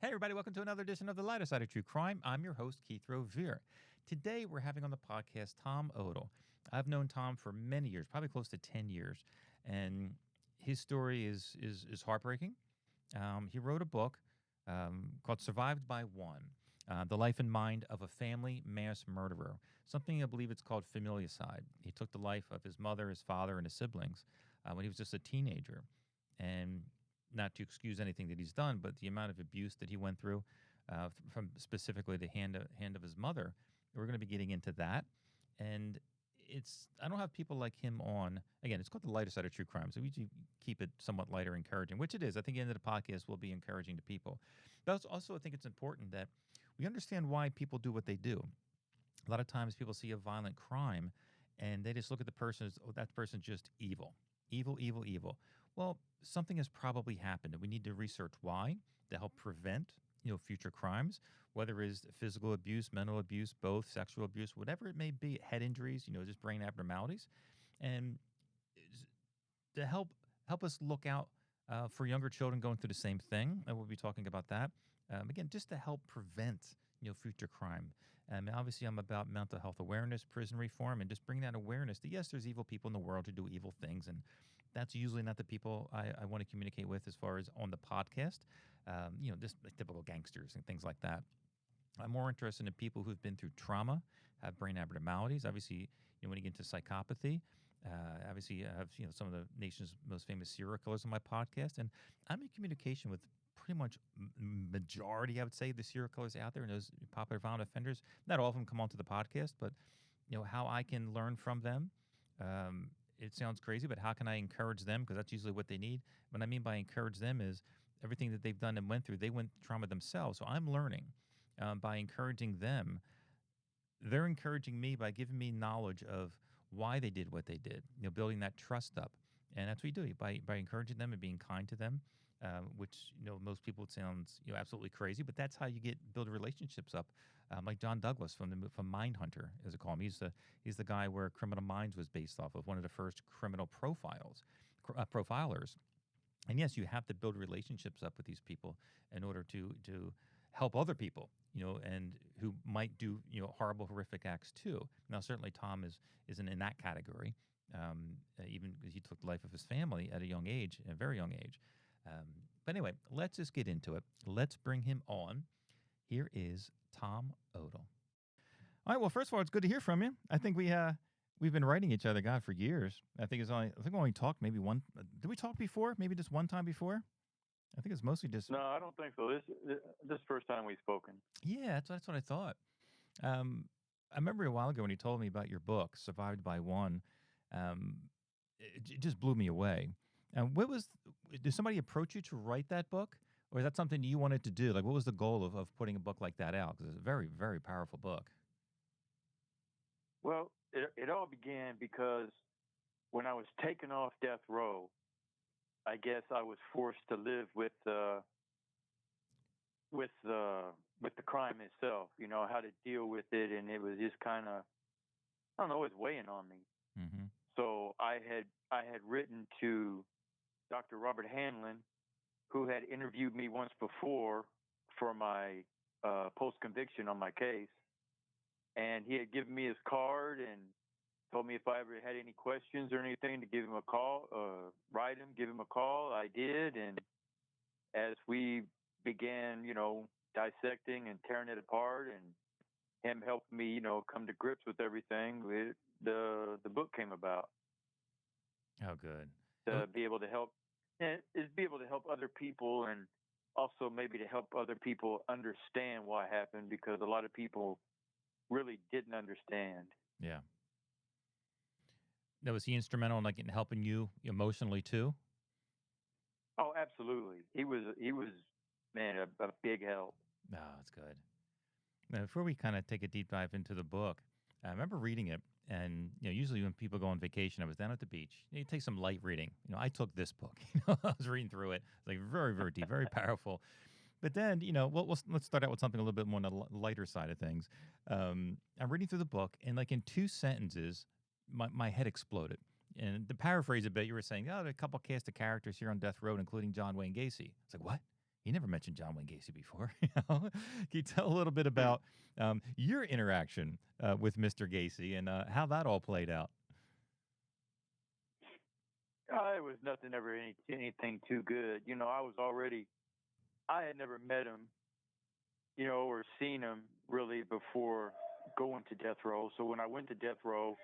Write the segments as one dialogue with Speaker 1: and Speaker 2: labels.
Speaker 1: Hey, everybody, welcome to another edition of The Lighter Side of True Crime. I'm your host, Keith Rovere. Today, we're having on the podcast Tom Odle. I've known Tom for many years, probably close to 10 years, and his story is heartbreaking. He wrote a book called Survived by One, The Life and Mind of a Family Mass Murderer, something I believe it's called familicide. He took the life of his mother, his father, and his siblings when he was just a teenager, and not to excuse anything that he's done, but the amount of abuse that he went through from specifically the hand of his mother, we're going to be getting into that. And I don't have people like him on. Again, it's called The Lighter Side of True Crime, so we keep it somewhat lighter, encouraging, which it is. I think at the end of the podcast will be encouraging to people. But also, I think it's important that we understand why people do what they do. A lot of times people see a violent crime and they just look at the person as, oh, that person's just evil. Evil, evil, evil. Well, something has probably happened, and we need to research why to help prevent, future crimes, whether it's physical abuse, mental abuse, both, sexual abuse, whatever it may be, head injuries, just brain abnormalities, and to help us look out for younger children going through the same thing. And we'll be talking about that again, just to help prevent future crime. Obviously, I'm about mental health awareness, prison reform, and just bringing that awareness that, yes, there's evil people in the world who do evil things, and that's usually not the people I want to communicate with as far as on the podcast, just like typical gangsters and things like that. I'm more interested in people who've been through trauma, have brain abnormalities. Obviously, when you get into psychopathy, obviously, I have some of the nation's most famous serial killers on my podcast, and I'm in communication with pretty much majority, I would say, the serial killers out there and those popular violent offenders. Not all of them come onto the podcast, but how I can learn from them. It sounds crazy, but how can I encourage them? Because that's usually what they need. What I mean by encourage them is everything that they've done and went through, they went through trauma themselves. So I'm learning by encouraging them. They're encouraging me by giving me knowledge of why they did what they did, building that trust up. And that's what you do by encouraging them and being kind to them, which most people it sounds absolutely crazy, but that's how you build relationships up. Like John Douglas from Mindhunter, as they call him. He's the guy where Criminal Minds was based off of, one of the first criminal profilers. And yes, you have to build relationships up with these people in order to help other people, and who might do horrible, horrific acts too. Now, certainly Tom isn't in that category. Even because he took the life of his family at a very young age. But anyway, let's just get into it. Let's bring him on. Here is Tom Odle. All right. Well, first of all, it's good to hear from you. I think we've been writing each other, God, for years. I think we only talked maybe one. Did we talk before? Maybe just one time before? I think it's mostly just.
Speaker 2: No, I don't think so. This is the first time we've spoken.
Speaker 1: Yeah, that's what I thought. I remember a while ago when you told me about your book, Survived by One. It just blew me away. And did somebody approach you to write that book? Or is that something you wanted to do? Like, what was the goal of putting a book like that out? Because it's a very, very powerful book.
Speaker 2: Well, it all began because when I was taken off death row, I guess I was forced to live with the crime itself, how to deal with it. And it was just kind of, I don't know, it was weighing on me.
Speaker 1: Mm-hmm.
Speaker 2: So I had written to Dr. Robert Hanlon, who had interviewed me once before for my post-conviction on my case. And he had given me his card and told me if I ever had any questions or anything to give him a call, give him a call. I did. And as we began, dissecting and tearing it apart and him helping me, come to grips with everything, the book came about.
Speaker 1: Oh, good.
Speaker 2: To be able to help, and is be able to help other people, and also maybe to help other people understand what happened, because a lot of people really didn't understand.
Speaker 1: Yeah. Now, was he instrumental in helping you emotionally too?
Speaker 2: Oh, absolutely. He was, man, a big help.
Speaker 1: No, that's good. Now, before we kind of take a deep dive into the book, I remember reading it, and usually when people go on vacation, I was down at the beach. You take some light reading. I took this book. I was reading through it. It's like very, very deep, very powerful. But then, let's start out with something a little bit more on the lighter side of things. I'm reading through the book, and in 2 sentences, my head exploded. And to paraphrase a bit, you were saying, there are a couple cast of characters here on death row, including John Wayne Gacy. It's like, what? You never mentioned John Wayne Gacy before. Can you tell a little bit about your interaction with Mr. Gacy and how that all played out?
Speaker 2: It was nothing ever anything too good. I had never met him, or seen him really before going to death row. So when I went to death row,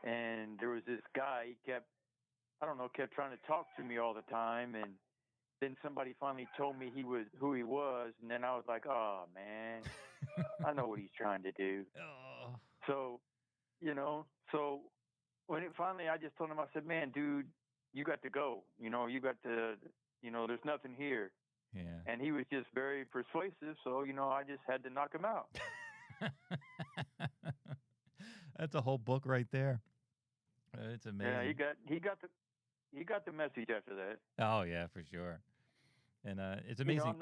Speaker 2: and there was this guy, kept trying to talk to me all the time, and then somebody finally told me who he was, and then I was like, oh man, I know what he's trying to do.
Speaker 1: Oh.
Speaker 2: So, so when it finally, I just told him, I said, man, dude, you got to go. You got to, there's nothing here.
Speaker 1: Yeah.
Speaker 2: And he was just very persuasive, so I just had to knock him out.
Speaker 1: That's a whole book right there. It's amazing.
Speaker 2: Yeah, he got the message after that.
Speaker 1: Oh yeah, for sure. And it's amazing.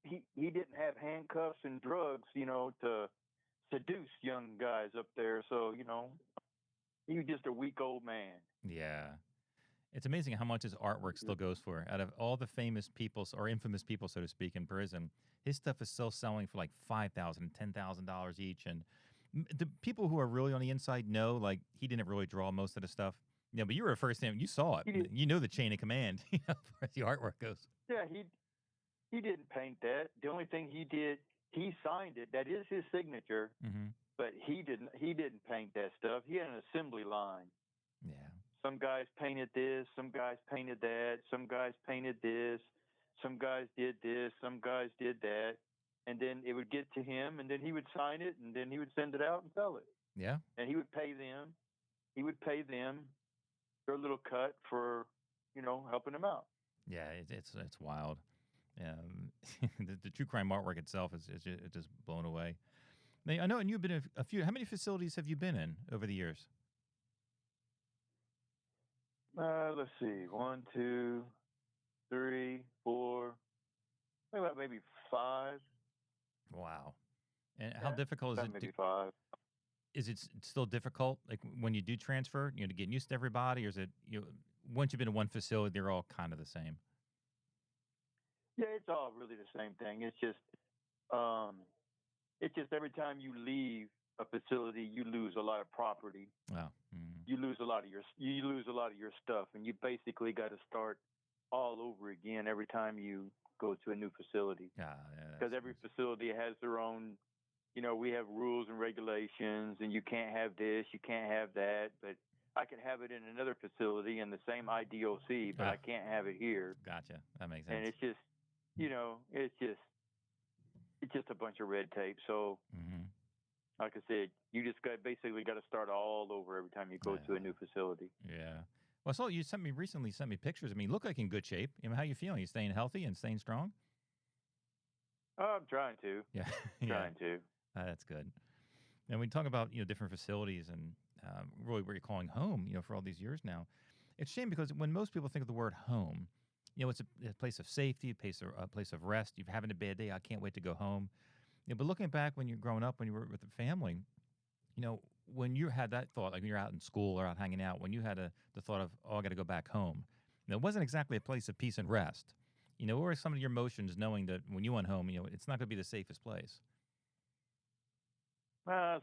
Speaker 2: He didn't have handcuffs and drugs, to seduce young guys up there. So he was just a weak old man.
Speaker 1: Yeah. It's amazing how much his artwork still goes for. Out of all the famous people or infamous people, so to speak, in prison, his stuff is still selling for like $5,000 and $10,000 each. And the people who are really on the inside know, like, he didn't really draw most of the stuff. Yeah, but you were a first hand. You saw it. You know the chain of command as far as the artwork goes.
Speaker 2: Yeah, he didn't paint that. The only thing he did, he signed it. That is his signature.
Speaker 1: Mm-hmm.
Speaker 2: But he didn't paint that stuff. He had an assembly line.
Speaker 1: Yeah.
Speaker 2: Some guys painted this, some guys painted that, some guys painted this, some guys did this, some guys did that. And then it would get to him, and then he would sign it, and then he would send it out and sell it.
Speaker 1: Yeah.
Speaker 2: And he would pay them. He would pay them their little cut for, helping them out.
Speaker 1: Yeah, it's wild. The true crime artwork itself is just blown away. Now, I know, and you've been a few. How many facilities have you been in over the years?
Speaker 2: Let's see. 1, 2, 3, 4, maybe 5.
Speaker 1: Wow. And how difficult is it?
Speaker 2: Maybe 5.
Speaker 1: Is it still difficult, like when you do transfer, to get used to everybody, or is it once you've been in one facility, they're all kind of the same?
Speaker 2: Yeah, it's all really the same thing. It's just every time you leave a facility, you lose a lot of property.
Speaker 1: Wow. Mm-hmm.
Speaker 2: You lose a lot of your stuff, and you basically got to start all over again every time you go to a new facility. Because every facility has their own. We have rules and regulations, and you can't have this, you can't have that. But I can have it in another facility in the same IDOC, but I can't have it here.
Speaker 1: Gotcha. That makes sense.
Speaker 2: And it's just, it's just a bunch of red tape. So.
Speaker 1: Mm-hmm.
Speaker 2: Like I said, you just basically got to start all over every time you go to a new facility.
Speaker 1: Yeah. Well, I saw you sent me pictures. I mean, you look like in good shape. How you feeling? You staying healthy and staying strong?
Speaker 2: I'm trying to.
Speaker 1: Yeah.
Speaker 2: Trying to.
Speaker 1: That's good. And we talk about, different facilities and really what you're calling home, for all these years now. It's a shame because when most people think of the word home, it's a place of safety, a place of rest. You're having a bad day. I can't wait to go home. But looking back when you're growing up, when you were with the family, when you had that thought, like when you're out in school or out hanging out, when you had the thought of, I got to go back home, it wasn't exactly a place of peace and rest. What were some of your emotions knowing that when you went home, it's not going to be the safest place?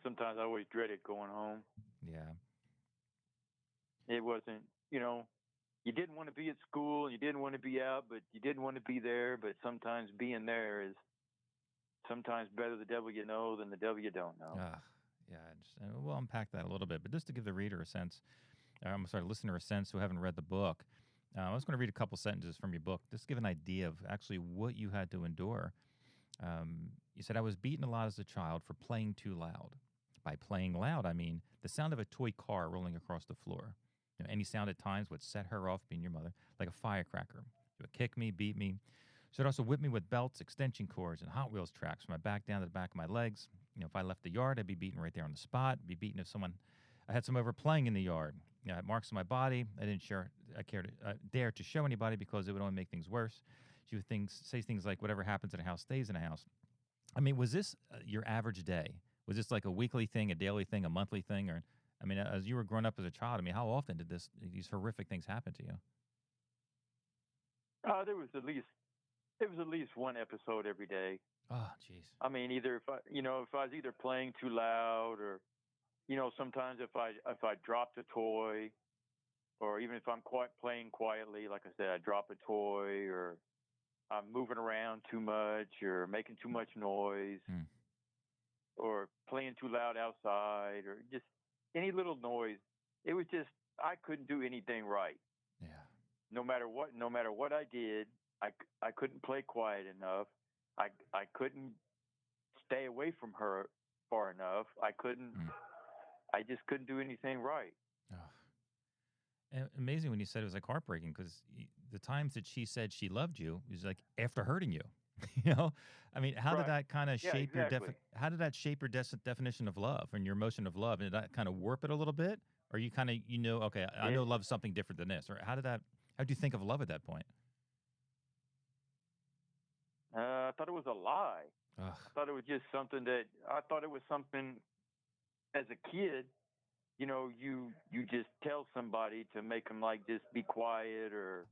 Speaker 2: Sometimes I always dreaded going home.
Speaker 1: Yeah.
Speaker 2: It wasn't, you didn't want to be at school, you didn't want to be out, but you didn't want to be there. But sometimes being there is sometimes better the devil you know than the devil you don't know.
Speaker 1: Yeah, we'll unpack that a little bit. But just to give the reader a sense, listener a sense who haven't read the book, I was going to read a couple sentences from your book, just to give an idea of actually what you had to endure. You said, I was beaten a lot as a child for playing too loud. By playing loud, I mean the sound of a toy car rolling across the floor. Any sound at times would set her off, being your mother, like a firecracker. She would kick me, beat me. She'd also whip me with belts, extension cords, and Hot Wheels tracks from my back down to the back of my legs. If I left the yard, I'd be beaten right there on the spot. I'd be beaten if I had someone over playing in the yard. I had marks on my body. I didn't dare to show anybody because it would only make things worse. She would say things like, whatever happens in a house stays in a house. I mean, was this your average day? Was this like a weekly thing, a daily thing, a monthly thing? Or, as you were growing up as a child, how often did these horrific things happen to you?
Speaker 2: There was at least It was at least one episode every day.
Speaker 1: Oh, jeez.
Speaker 2: I mean, either if I was either playing too loud, or sometimes if I dropped a toy, or even if I'm playing quietly, like I said, I drop a toy, or I'm moving around too much, or making too much noise,
Speaker 1: Hmm.
Speaker 2: or playing too loud outside, or just any little noise. It was just I couldn't do anything right.
Speaker 1: Yeah.
Speaker 2: No matter what I did, I couldn't play quiet enough. I couldn't stay away from her far enough.
Speaker 1: Hmm.
Speaker 2: I just couldn't do anything right.
Speaker 1: Oh. And amazing when you said it was like heartbreaking because the times that she said she loved you was like after hurting you. you know, I mean, how did
Speaker 2: Right.
Speaker 1: that kind of
Speaker 2: Yeah,
Speaker 1: shape your
Speaker 2: exactly.
Speaker 1: how did that shape your definition of love and your emotion of love? And did that kind of warp it a little bit, or you kind of okay, I know
Speaker 2: It
Speaker 1: love's something different than this, or how did you think of love at that point?
Speaker 2: I thought it was a lie.
Speaker 1: Ugh.
Speaker 2: I thought it was just something that I thought it was something as a kid. You just tell somebody to make them like just be quiet, or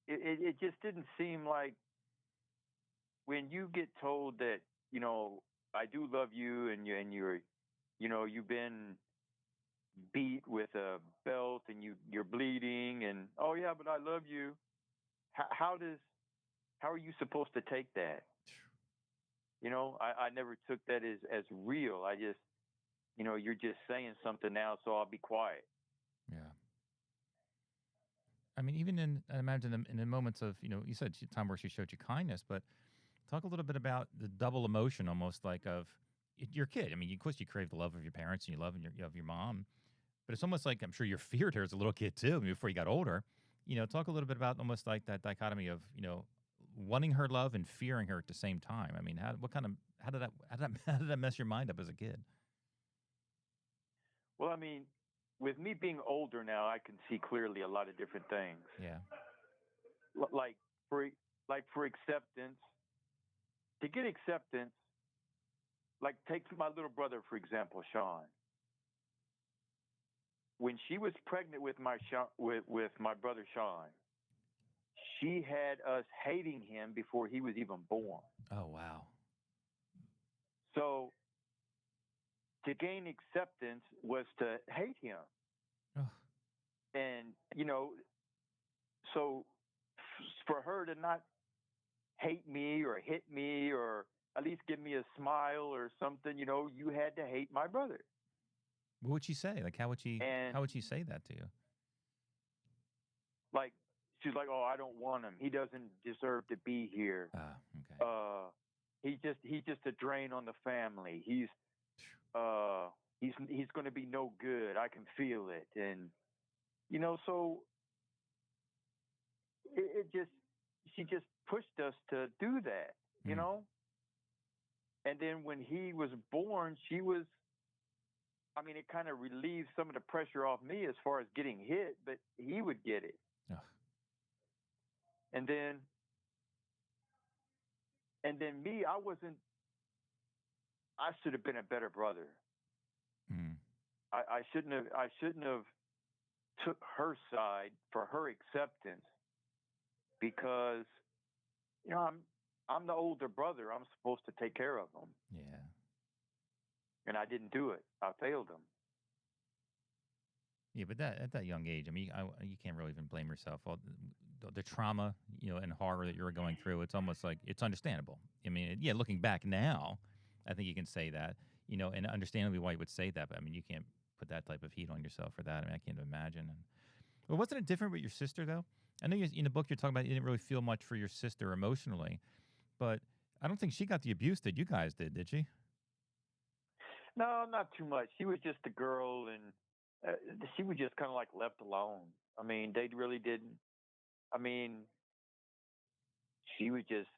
Speaker 2: it just didn't seem like when you get told that I do love you, and you've been beat with a belt, and you're bleeding, and oh yeah, but I love you. How are you supposed to take that? I never took that as real. I just you're just saying something now, so I'll be quiet.
Speaker 1: Yeah. I mean, even I imagine in the moments of, you said time where she showed you kindness, but talk a little bit about the double emotion, almost like of your kid. I mean, of course, you crave the love of your parents, and you love your mom, but it's almost like I'm sure you feared her as a little kid too, before you got older. Talk a little bit about almost like that dichotomy of wanting her love and fearing her at the same time. I mean, how did that mess your mind up as a kid?
Speaker 2: Well, I mean, with me being older now, I can see clearly a lot of different things.
Speaker 1: Yeah.
Speaker 2: Like for acceptance, to get acceptance, like take my little brother for example, Sean. When she was pregnant with with my brother Sean, she had us hating him before he was even born.
Speaker 1: Oh wow.
Speaker 2: So to gain acceptance was to hate him.
Speaker 1: Oh,
Speaker 2: And, so for her to not hate me or hit me, or at least give me a smile or something, you had to hate my brother.
Speaker 1: what would she say? Like,
Speaker 2: And
Speaker 1: how would she say that to you?
Speaker 2: like, she's like, oh, I don't want him. He doesn't deserve to be here.
Speaker 1: Ah, okay.
Speaker 2: Uh, he's just a drain on the family. Uh, he's going to be no good. I can feel it. And, so she just pushed us to do that, you
Speaker 1: Mm.
Speaker 2: know? And then when he was born, I mean, it kind of relieved some of the pressure off me as far as getting hit, but he would get it.
Speaker 1: Ugh.
Speaker 2: And then, me, I should have been a better brother.
Speaker 1: Mm.
Speaker 2: I shouldn't have took her side for her acceptance, because, I'm the older brother. I'm supposed to take care of him.
Speaker 1: Yeah.
Speaker 2: And I didn't do it. I failed him.
Speaker 1: Yeah, but at that young age, I mean, you can't really even blame yourself. All the trauma, and horror that you were going through, it's almost like it's understandable. I mean, yeah, looking back now, I think you can say that, and understandably why you would say that. But I mean, you can't put that type of heat on yourself for that. I mean, I can't imagine. Well, wasn't it different with your sister though? I know in the book you're talking about you didn't really feel much for your sister emotionally, but I don't think she got the abuse that you guys did she?
Speaker 2: No, not too much. She was just a girl, and she was just kind of like left alone. I mean, they really didn't. I mean, she was just,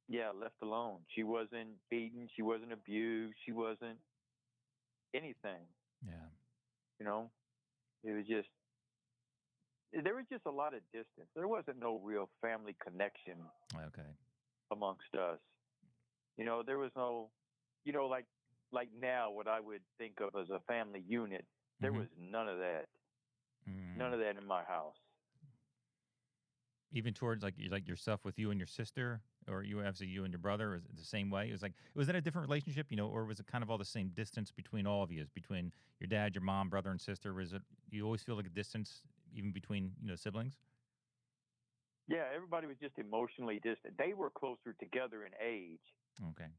Speaker 2: yeah, left alone. She wasn't beaten. She wasn't abused. She wasn't anything.
Speaker 1: Yeah.
Speaker 2: You know, it was just there was just a lot of distance. There wasn't no real family connection
Speaker 1: Okay.
Speaker 2: amongst us. There was no, like now what I would think of as a family unit. There
Speaker 1: Mm-hmm.
Speaker 2: was none of that.
Speaker 1: Mm.
Speaker 2: None of that in my house.
Speaker 1: Even towards like yourself with you and your sister, or you obviously you and your brother, is it the same way? It was like, was that a different relationship, or was it kind of all the same distance between all of you, between your dad, your mom, brother, and sister? Was it you always feel like a distance even between siblings?
Speaker 2: Yeah, everybody was just emotionally distant. They were closer together in age.
Speaker 1: Okay.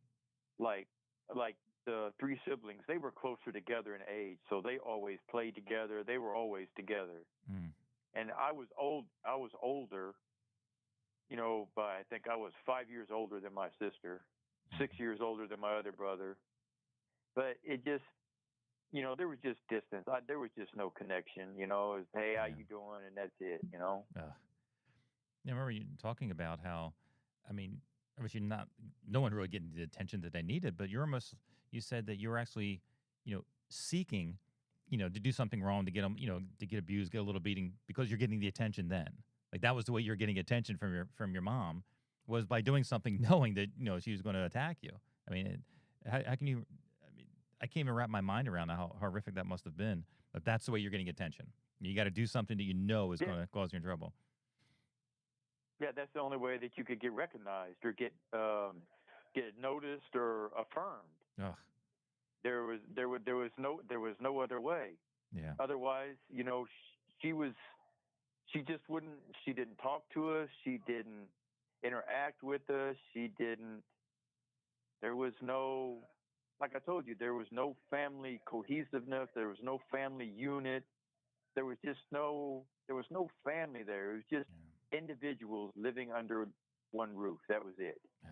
Speaker 2: Like like the three siblings, they were closer together in age, so they always played together. They were always together.
Speaker 1: Mm.
Speaker 2: And I was older, but I think I was 5 years older than my sister,
Speaker 1: Mm.
Speaker 2: 6 years older than my other brother. But it just, there was just distance. There was just no connection. It was, hey, how
Speaker 1: Yeah.
Speaker 2: you doing, and that's it.
Speaker 1: Yeah, I remember you talking about how, I mean, obviously not, no one really getting the attention that they needed, but you said that you were actually, seeking, to do something wrong to get them, to get abused, get a little beating because you're getting the attention then. Like that was the way you're getting attention from your mom, was by doing something knowing that, she was going to attack you. I mean, how can you, I mean, I can't even wrap my mind around how horrific that must have been, but that's the way you're getting attention. You got to do something that you know is
Speaker 2: Yeah,
Speaker 1: going to cause you trouble.
Speaker 2: yeah, that's the only way that you could get recognized or get noticed or affirmed.
Speaker 1: Ugh.
Speaker 2: There was no other way.
Speaker 1: Yeah.
Speaker 2: Otherwise, she was she just wouldn't. She didn't talk to us. She didn't interact with us. She didn't. There was no, like I told you, there was no family cohesiveness. There was no family unit. There was no family there. It was just
Speaker 1: Yeah.
Speaker 2: individuals living under one roof. That was it.
Speaker 1: Yeah.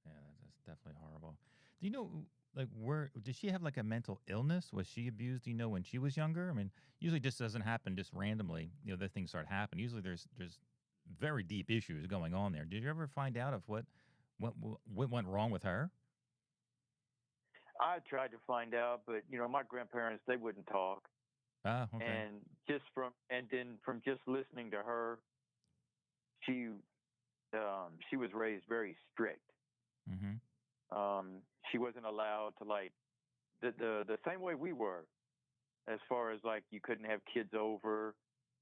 Speaker 1: Yeah, that's definitely horrible. Do you know, like, where did she have like a mental illness? Was she abused? Do you know when she was younger? I mean, usually just doesn't happen just randomly. That things start happening. Usually there's very deep issues going on there. Did you ever find out of what went wrong with her?
Speaker 2: I tried to find out, but my grandparents, they wouldn't talk.
Speaker 1: Ah, okay.
Speaker 2: And then from just listening to her, she she was raised very strict.
Speaker 1: Mm-hmm.
Speaker 2: She wasn't allowed to, like, the same way we were, as far as, like, you couldn't have kids over,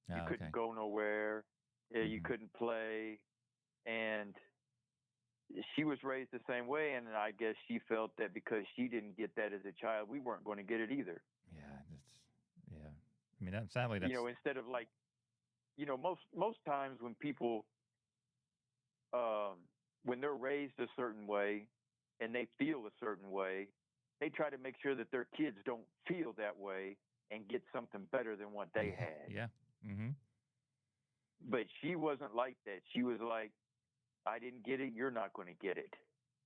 Speaker 2: you
Speaker 1: Ah,
Speaker 2: couldn't
Speaker 1: okay.
Speaker 2: go nowhere, you
Speaker 1: Mm-hmm.
Speaker 2: couldn't play, and she was raised the same way. And I guess she felt that because she didn't get that as a child, we weren't going to get it either.
Speaker 1: Yeah, yeah. I mean, sadly, that's
Speaker 2: Instead of, like, most times when people um, when they're raised a certain way and they feel a certain way, they try to make sure that their kids don't feel that way and get something better than what they
Speaker 1: yeah,
Speaker 2: had.
Speaker 1: yeah. Mm-hmm.
Speaker 2: But she wasn't like that. She was like, I didn't get it. You're not going to get it.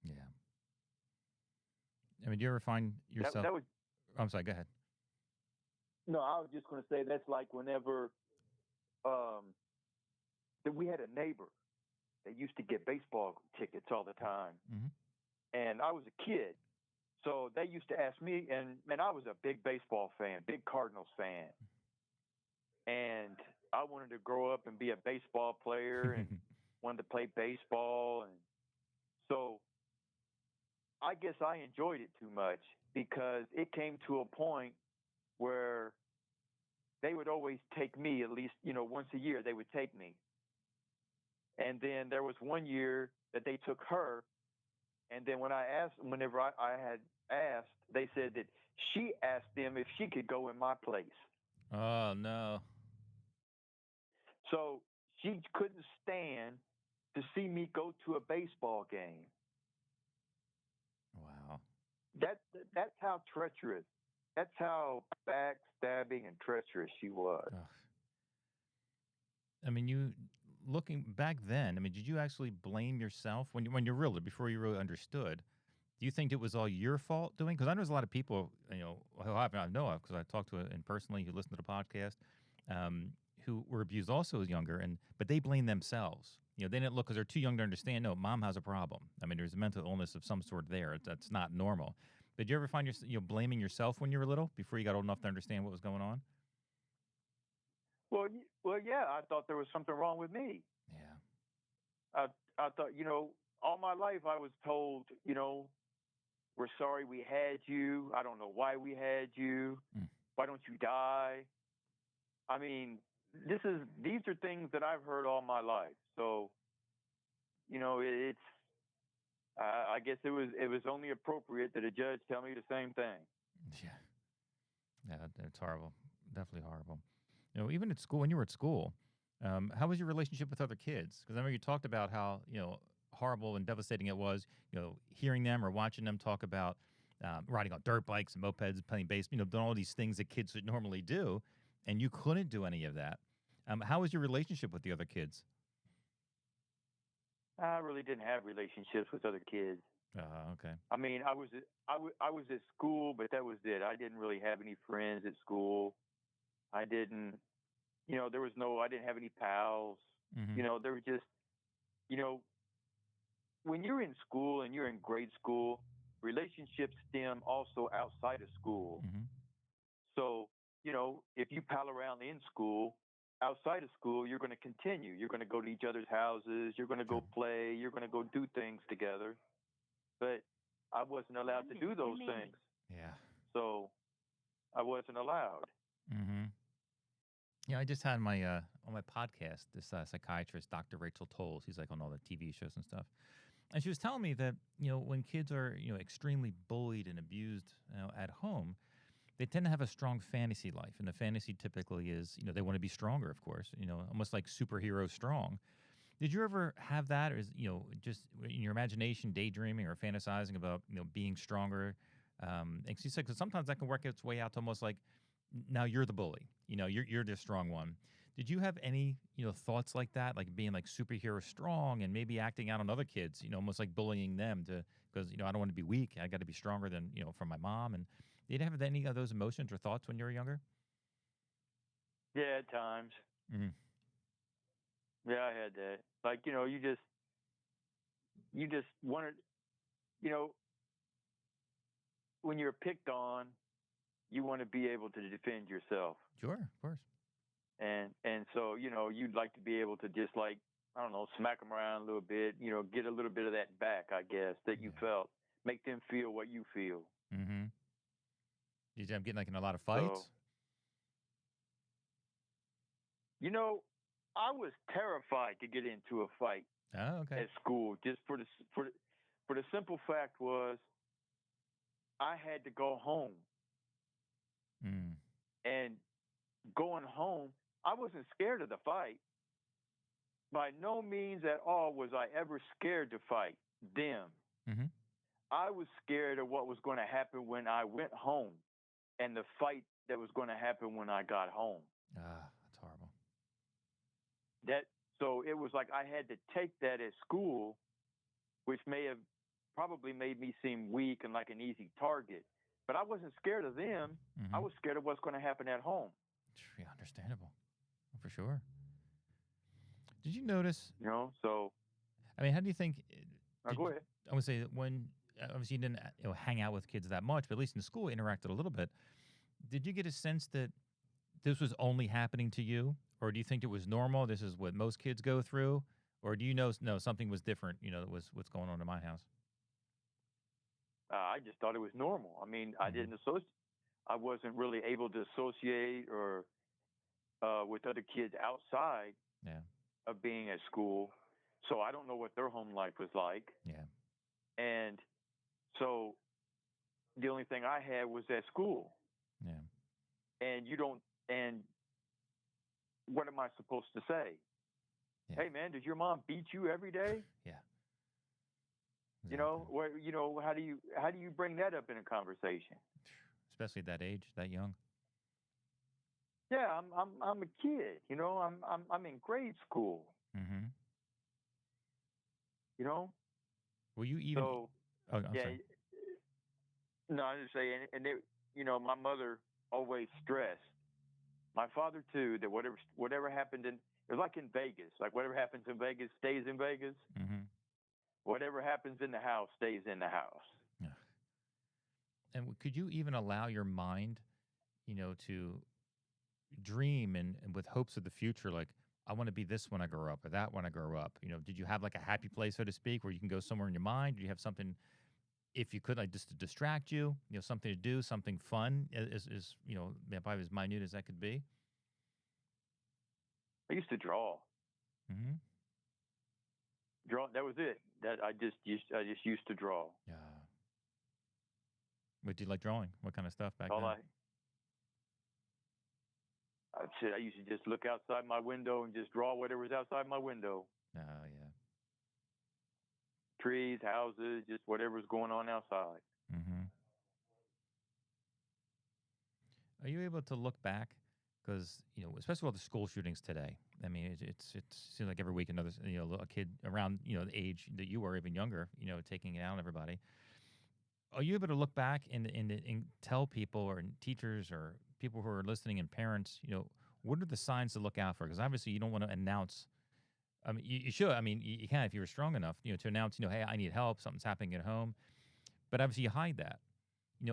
Speaker 1: Yeah. I mean, do you ever find
Speaker 2: That
Speaker 1: yourself?
Speaker 2: that was
Speaker 1: I'm sorry. Go ahead.
Speaker 2: no. I was just going to say that's like whenever um, that we had a neighbor that used to get baseball tickets all the time,
Speaker 1: Mm-hmm.
Speaker 2: and I was a kid. So they used to ask me, and man, I was a big baseball fan, big Cardinals fan, and I wanted to grow up and be a baseball player and wanted to play baseball. And so I guess I enjoyed it too much because it came to a point where they would always take me, at least, once a year, they would take me. And then there was one year that they took her. And then whenever I had asked, they said that she asked them if she could go in my place.
Speaker 1: Oh no.
Speaker 2: So she couldn't stand to see me go to a baseball game.
Speaker 1: Wow.
Speaker 2: That that's how treacherous. That's how backstabbing and treacherous she was.
Speaker 1: Ugh. I mean, you looking back then. I mean, did you actually blame yourself when you really before you really understood? Do you think it was all your fault doing? Because I know there's a lot of people, who I know of because I talked to and personally who listened to the podcast, um, who were abused also as younger, but they blame themselves. They didn't look because they're too young to understand. No, mom has a problem. I mean, there's a mental illness of some sort there. That's not normal. Did you ever find yourself, blaming yourself when you were little before you got old enough to understand what was going on?
Speaker 2: Well, yeah. I thought there was something wrong with me.
Speaker 1: Yeah.
Speaker 2: I I thought, all my life I was told, we're sorry we had you. I don't know why we had you.
Speaker 1: Mm.
Speaker 2: Why don't you die? I mean, these are things that I've heard all my life. So it's I guess it was only appropriate that a judge tell me the same thing.
Speaker 1: Yeah, yeah, it's horrible. Definitely horrible. Even at school, when you were at school, how was your relationship with other kids? Because I remember you talked about how horrible and devastating it was. Hearing them or watching them talk about riding on dirt bikes and mopeds, playing bass. Doing all these things that kids would normally do, and you couldn't do any of that. How was your relationship with the other kids?
Speaker 2: I really didn't have relationships with other kids.
Speaker 1: Okay.
Speaker 2: I mean, I was at school, but that was it. I didn't really have any friends at school. I didn't, there was no, I didn't have any pals.
Speaker 1: Mm-hmm.
Speaker 2: There was just, you know, when you're in school and you're in grade school, relationships stem also outside of school.
Speaker 1: Mm-hmm.
Speaker 2: So, if you pal around in school, outside of school, you're going to continue. You're going to go to each other's houses. You're going to
Speaker 1: Sure.
Speaker 2: go play. You're going to go do things together. But I wasn't allowed to do those things.
Speaker 1: Yeah.
Speaker 2: So I wasn't allowed.
Speaker 1: Mm-hmm. Yeah, I just had my on my podcast this psychiatrist, Dr. Rachel Tolles. He's like on all the TV shows and stuff, and she was telling me that when kids are extremely bullied and abused at home, they tend to have a strong fantasy life, and the fantasy typically is they want to be stronger, of course, almost like superhero strong. Did you ever have that, or is just in your imagination daydreaming or fantasizing about being stronger? And she said because sometimes that can work its way out to almost like now you're the bully. You're the strong one. Did you have any thoughts like that, like being like superhero strong and maybe acting out on other kids? Almost like bullying them to because I don't want to be weak. I got to be stronger than from my mom. And did you have any of those emotions or thoughts when you were younger?
Speaker 2: Yeah, at times.
Speaker 1: Mm-hmm.
Speaker 2: Yeah, I had that. Like, you just wanted, you know, when you're picked on, you want to be able to defend yourself.
Speaker 1: Sure, of course.
Speaker 2: And so, you'd like to be able to just like, I don't know, smack them around a little bit, get a little bit of that back, I guess, that you felt. Make them feel what you feel.
Speaker 1: Mm-hmm. Did you end up getting like in a lot of
Speaker 2: So,
Speaker 1: fights?
Speaker 2: I was terrified to get into a fight
Speaker 1: Oh, okay.
Speaker 2: at school just for the simple fact was I had to go home.
Speaker 1: Mm.
Speaker 2: And going home, I wasn't scared of the fight. By no means at all was I ever scared to fight them.
Speaker 1: Mm-hmm.
Speaker 2: I was scared of what was going to happen when I went home and the fight that was going to happen when I got home.
Speaker 1: That's horrible.
Speaker 2: So it was like I had to take that at school, which may have probably made me seem weak and like an easy target. But I wasn't scared of them.
Speaker 1: Mm-hmm.
Speaker 2: I was scared of what's going to happen at home.
Speaker 1: Yeah, understandable. For sure. Did you notice?
Speaker 2: So.
Speaker 1: I mean, how do you think?
Speaker 2: Go ahead.
Speaker 1: I would say that when obviously you didn't hang out with kids that much, but at least in school you interacted a little bit. Did you get a sense that this was only happening to you, or do you think it was normal? This is what most kids go through, or do you know no something was different? That was what's going on in my house.
Speaker 2: I just thought it was normal. I mean, I didn't associate. I wasn't really able to associate or with other kids outside of being at school. So I don't know what their home life was like.
Speaker 1: Yeah.
Speaker 2: And so the only thing I had was at school.
Speaker 1: Yeah.
Speaker 2: And what am I supposed to say? Yeah. Hey man, does your mom beat you every day?
Speaker 1: Yeah.
Speaker 2: Exactly. How do you bring that up in a conversation?
Speaker 1: Especially at that age, that young.
Speaker 2: Yeah, I'm a kid. I'm in grade school.
Speaker 1: Mm-hmm.
Speaker 2: Will
Speaker 1: you even?
Speaker 2: So,
Speaker 1: I'm sorry.
Speaker 2: No, I just say, and my mother always stressed. My father too. That whatever happened it was like in Vegas. Like whatever happens in Vegas stays in Vegas.
Speaker 1: Mm-hmm.
Speaker 2: Whatever happens in the house stays in the house.
Speaker 1: Yeah. And could you even allow your mind, to dream and with hopes of the future, like I want to be this when I grow up or that when I grow up? Did you have like a happy place, so to speak, where you can go somewhere in your mind? Do you have something, if you could, like just to distract you, something to do, something fun, is probably as minute as that could be?
Speaker 2: I used to draw.
Speaker 1: Mm-hmm.
Speaker 2: Draw. That was it. That I just used to draw.
Speaker 1: Yeah. What do you like drawing? What kind of stuff back
Speaker 2: All
Speaker 1: then?
Speaker 2: I said I used to just look outside my window and just draw whatever's outside my window.
Speaker 1: Oh, yeah.
Speaker 2: Trees, houses, just whatever's going on outside.
Speaker 1: Mm-hmm. Are you able to look back? Because, especially all the school shootings today. I mean, it seems like every week another, a kid around, the age that you were, even younger, taking it out on everybody. Are you able to look back and tell people or teachers or people who are listening and parents, what are the signs to look out for? Because obviously you don't want to announce. I mean, you should. I mean, you can if you were strong enough, to announce, hey, I need help. Something's happening at home. But obviously you hide that.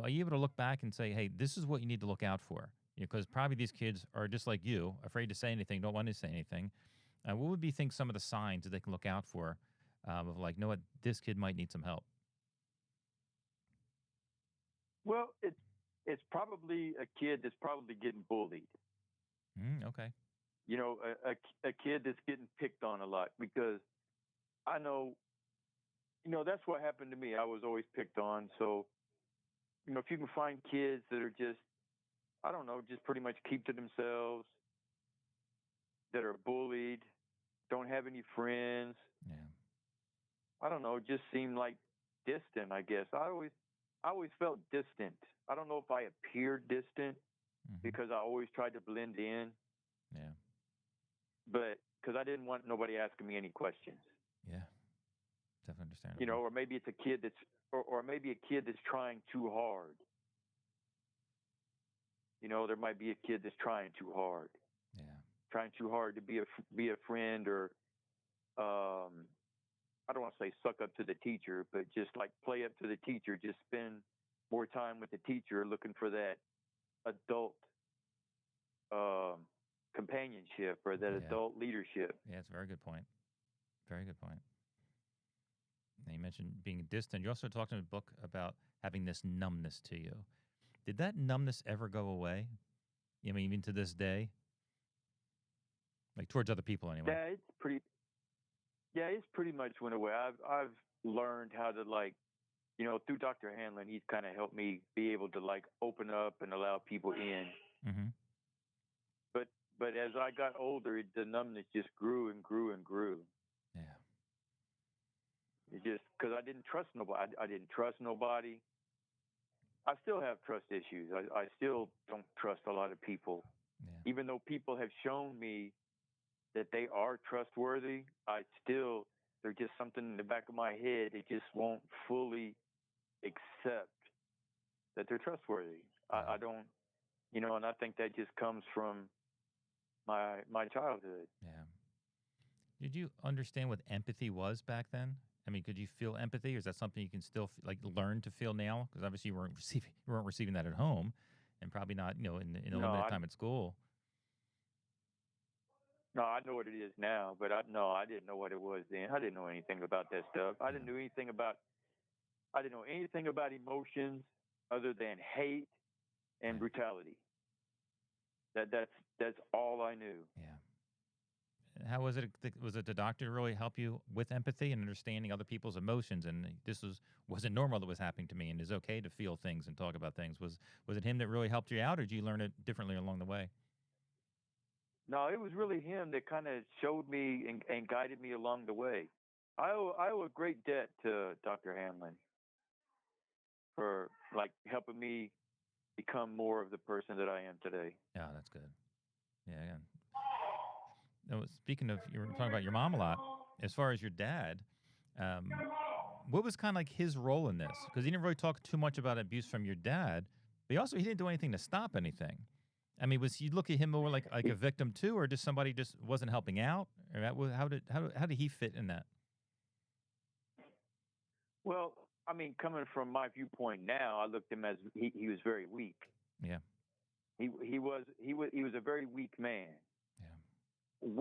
Speaker 1: Are you able to look back and say, hey, this is what you need to look out for? Because probably these kids are just like you, afraid to say anything, don't want to say anything. What would be think some of the signs that they can look out for of like, what, this kid might need some help?
Speaker 2: Well, it's probably a kid that's probably getting bullied.
Speaker 1: Okay.
Speaker 2: A kid that's getting picked on a lot, because I know, that's what happened to me. I was always picked on. So, if you can find kids that are just, I don't know, just pretty much keep to themselves, that are bullied, don't have any friends.
Speaker 1: Yeah.
Speaker 2: I don't know, just seem like distant, I guess. I always felt distant. I don't know if I appeared distant because I always tried to blend in.
Speaker 1: Yeah.
Speaker 2: But because I didn't want nobody asking me any questions.
Speaker 1: Yeah. Definitely understandable.
Speaker 2: Or maybe it's a kid or maybe a kid that's trying too hard. There might be a kid that's trying too hard.
Speaker 1: Yeah.
Speaker 2: Trying too hard to be a friend, or I don't want to say suck up to the teacher, but just like play up to the teacher, just spend more time with the teacher, looking for that adult companionship or that adult leadership.
Speaker 1: Yeah, it's a very good point. Very good point. And you mentioned being distant. You also talked in the book about having this numbness to you. Did that numbness ever go away? I mean, even to this day? Like towards other people anyway.
Speaker 2: Yeah, it's pretty much went away. I've learned how to, like, through Dr. Hanlon, he's kind of helped me be able to like open up and allow people in.
Speaker 1: Mm-hmm.
Speaker 2: But as I got older, the numbness just grew and grew and grew.
Speaker 1: Yeah.
Speaker 2: It just, because I didn't trust nobody. I didn't trust nobody. I still have trust issues. I still don't trust a lot of people. Yeah. Even though people have shown me that they are trustworthy, there's just something in the back of my head that just won't fully accept that they're trustworthy. Yeah. I don't, and I think that just comes from my childhood.
Speaker 1: Yeah. Did you understand what empathy was back then? I mean, could you feel empathy, or is that something you can still learn to feel now? Because obviously you weren't receiving that at home, and probably not, in a limited time at school.
Speaker 2: No, I know what it is now, but I didn't know what it was then. I didn't know anything about that stuff. I didn't know anything about emotions other than hate and brutality. That's all I knew.
Speaker 1: Yeah. How was it? Was it the doctor to really help you with empathy and understanding other people's emotions? And this wasn't normal that was happening to me, and it's okay to feel things and talk about things. Was it him that really helped you out, or did you learn it differently along the way?
Speaker 2: No, it was really him that kind of showed me and guided me along the way. I owe a great debt to Dr. Hanlon for like helping me become more of the person that I am today.
Speaker 1: Yeah, that's good. Yeah. Now, speaking of, you were talking about your mom a lot. As far as your dad, what was kind of like his role in this? Because he didn't really talk too much about abuse from your dad, but he didn't do anything to stop anything. I mean, was you look at him more like a victim too, or just somebody just wasn't helping out? Or how did he fit in that?
Speaker 2: Well, I mean, coming from my viewpoint now, I looked at him as he was very weak.
Speaker 1: Yeah.
Speaker 2: He was a very weak man. Yeah.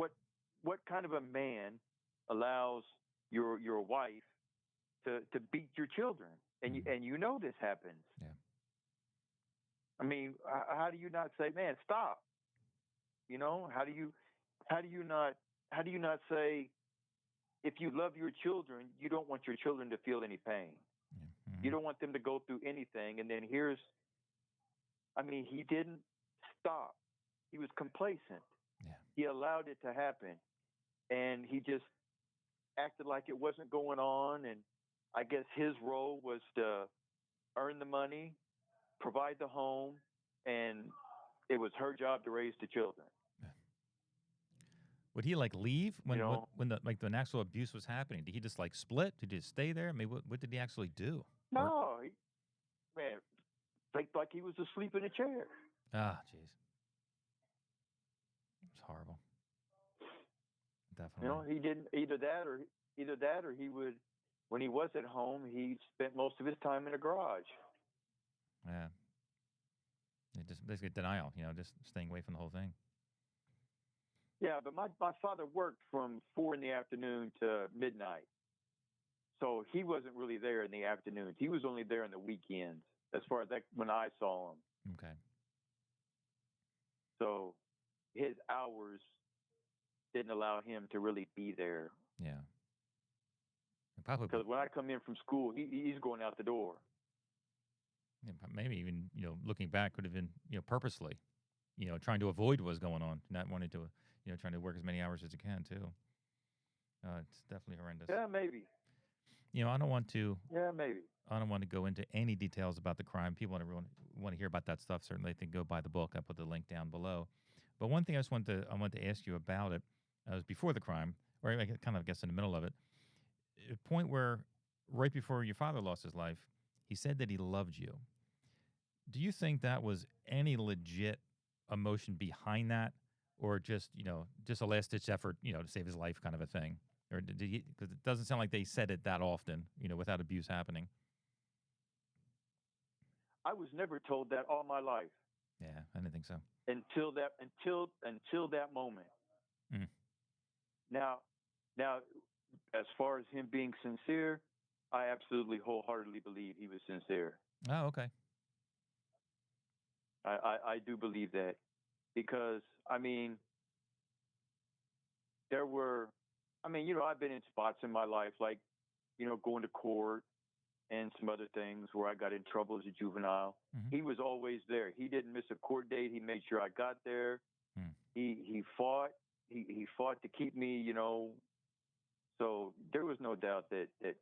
Speaker 2: What kind of a man allows your wife to beat your children? And this happens.
Speaker 1: Yeah.
Speaker 2: I mean, how do you not say, man, stop? How do you how do you not say, if you love your children, you don't want your children to feel any pain.
Speaker 1: Yeah.
Speaker 2: You don't want them to go through anything. And then he didn't stop. He was complacent.
Speaker 1: Yeah.
Speaker 2: He allowed it to happen. And he just acted like it wasn't going on. And I guess his role was to earn the money, provide the home, and it was her job to raise the children.
Speaker 1: Would he like leave when
Speaker 2: You know,
Speaker 1: when the actual abuse was happening? Did he just like split? Did he just stay there? I mean, what did he actually do? Or
Speaker 2: no, man, faked like he was asleep in a chair.
Speaker 1: jeez, it's horrible. Definitely.
Speaker 2: You know, he didn't either that or he would, when he was at home, he spent most of his time in a garage.
Speaker 1: Yeah. Just basically denial. Just staying away from the whole thing.
Speaker 2: Yeah, but my father worked from 4 in the afternoon to midnight. So he wasn't really there in the afternoons. He was only there in the weekends, as far as that, when I saw him.
Speaker 1: Okay.
Speaker 2: So his hours didn't allow him to really be there.
Speaker 1: Yeah. Probably
Speaker 2: Because when I come in from school, he's going out the door.
Speaker 1: Yeah, maybe even looking back could have been purposely, trying to avoid what was going on, not wanting to trying to work as many hours as you can too. It's definitely horrendous.
Speaker 2: Yeah, maybe.
Speaker 1: I don't want to.
Speaker 2: Yeah, maybe.
Speaker 1: I don't want to go into any details about the crime. People want to hear about that stuff. Certainly, they can go buy the book. I put the link down below. But one thing I want to ask you about it was before the crime, or I kind of guess in the middle of it, a point where right before your father lost his life, he said that he loved you. Do you think that was any legit emotion behind that, or just just a last ditch effort to save his life kind of a thing? Or did he? Because it doesn't sound like they said it that often, without abuse happening.
Speaker 2: I was never told that all my life.
Speaker 1: Yeah, I didn't think so.
Speaker 2: Until that moment.
Speaker 1: Mm.
Speaker 2: Now, as far as him being sincere, I absolutely wholeheartedly believe he was sincere.
Speaker 1: Oh, okay.
Speaker 2: I do believe that, because there were, I've been in spots in my life, like, going to court and some other things where I got in trouble as a juvenile.
Speaker 1: Mm-hmm.
Speaker 2: He was always there. He didn't miss a court date. He made sure I got there.
Speaker 1: Mm.
Speaker 2: He fought. He fought to keep me, So there was no doubt that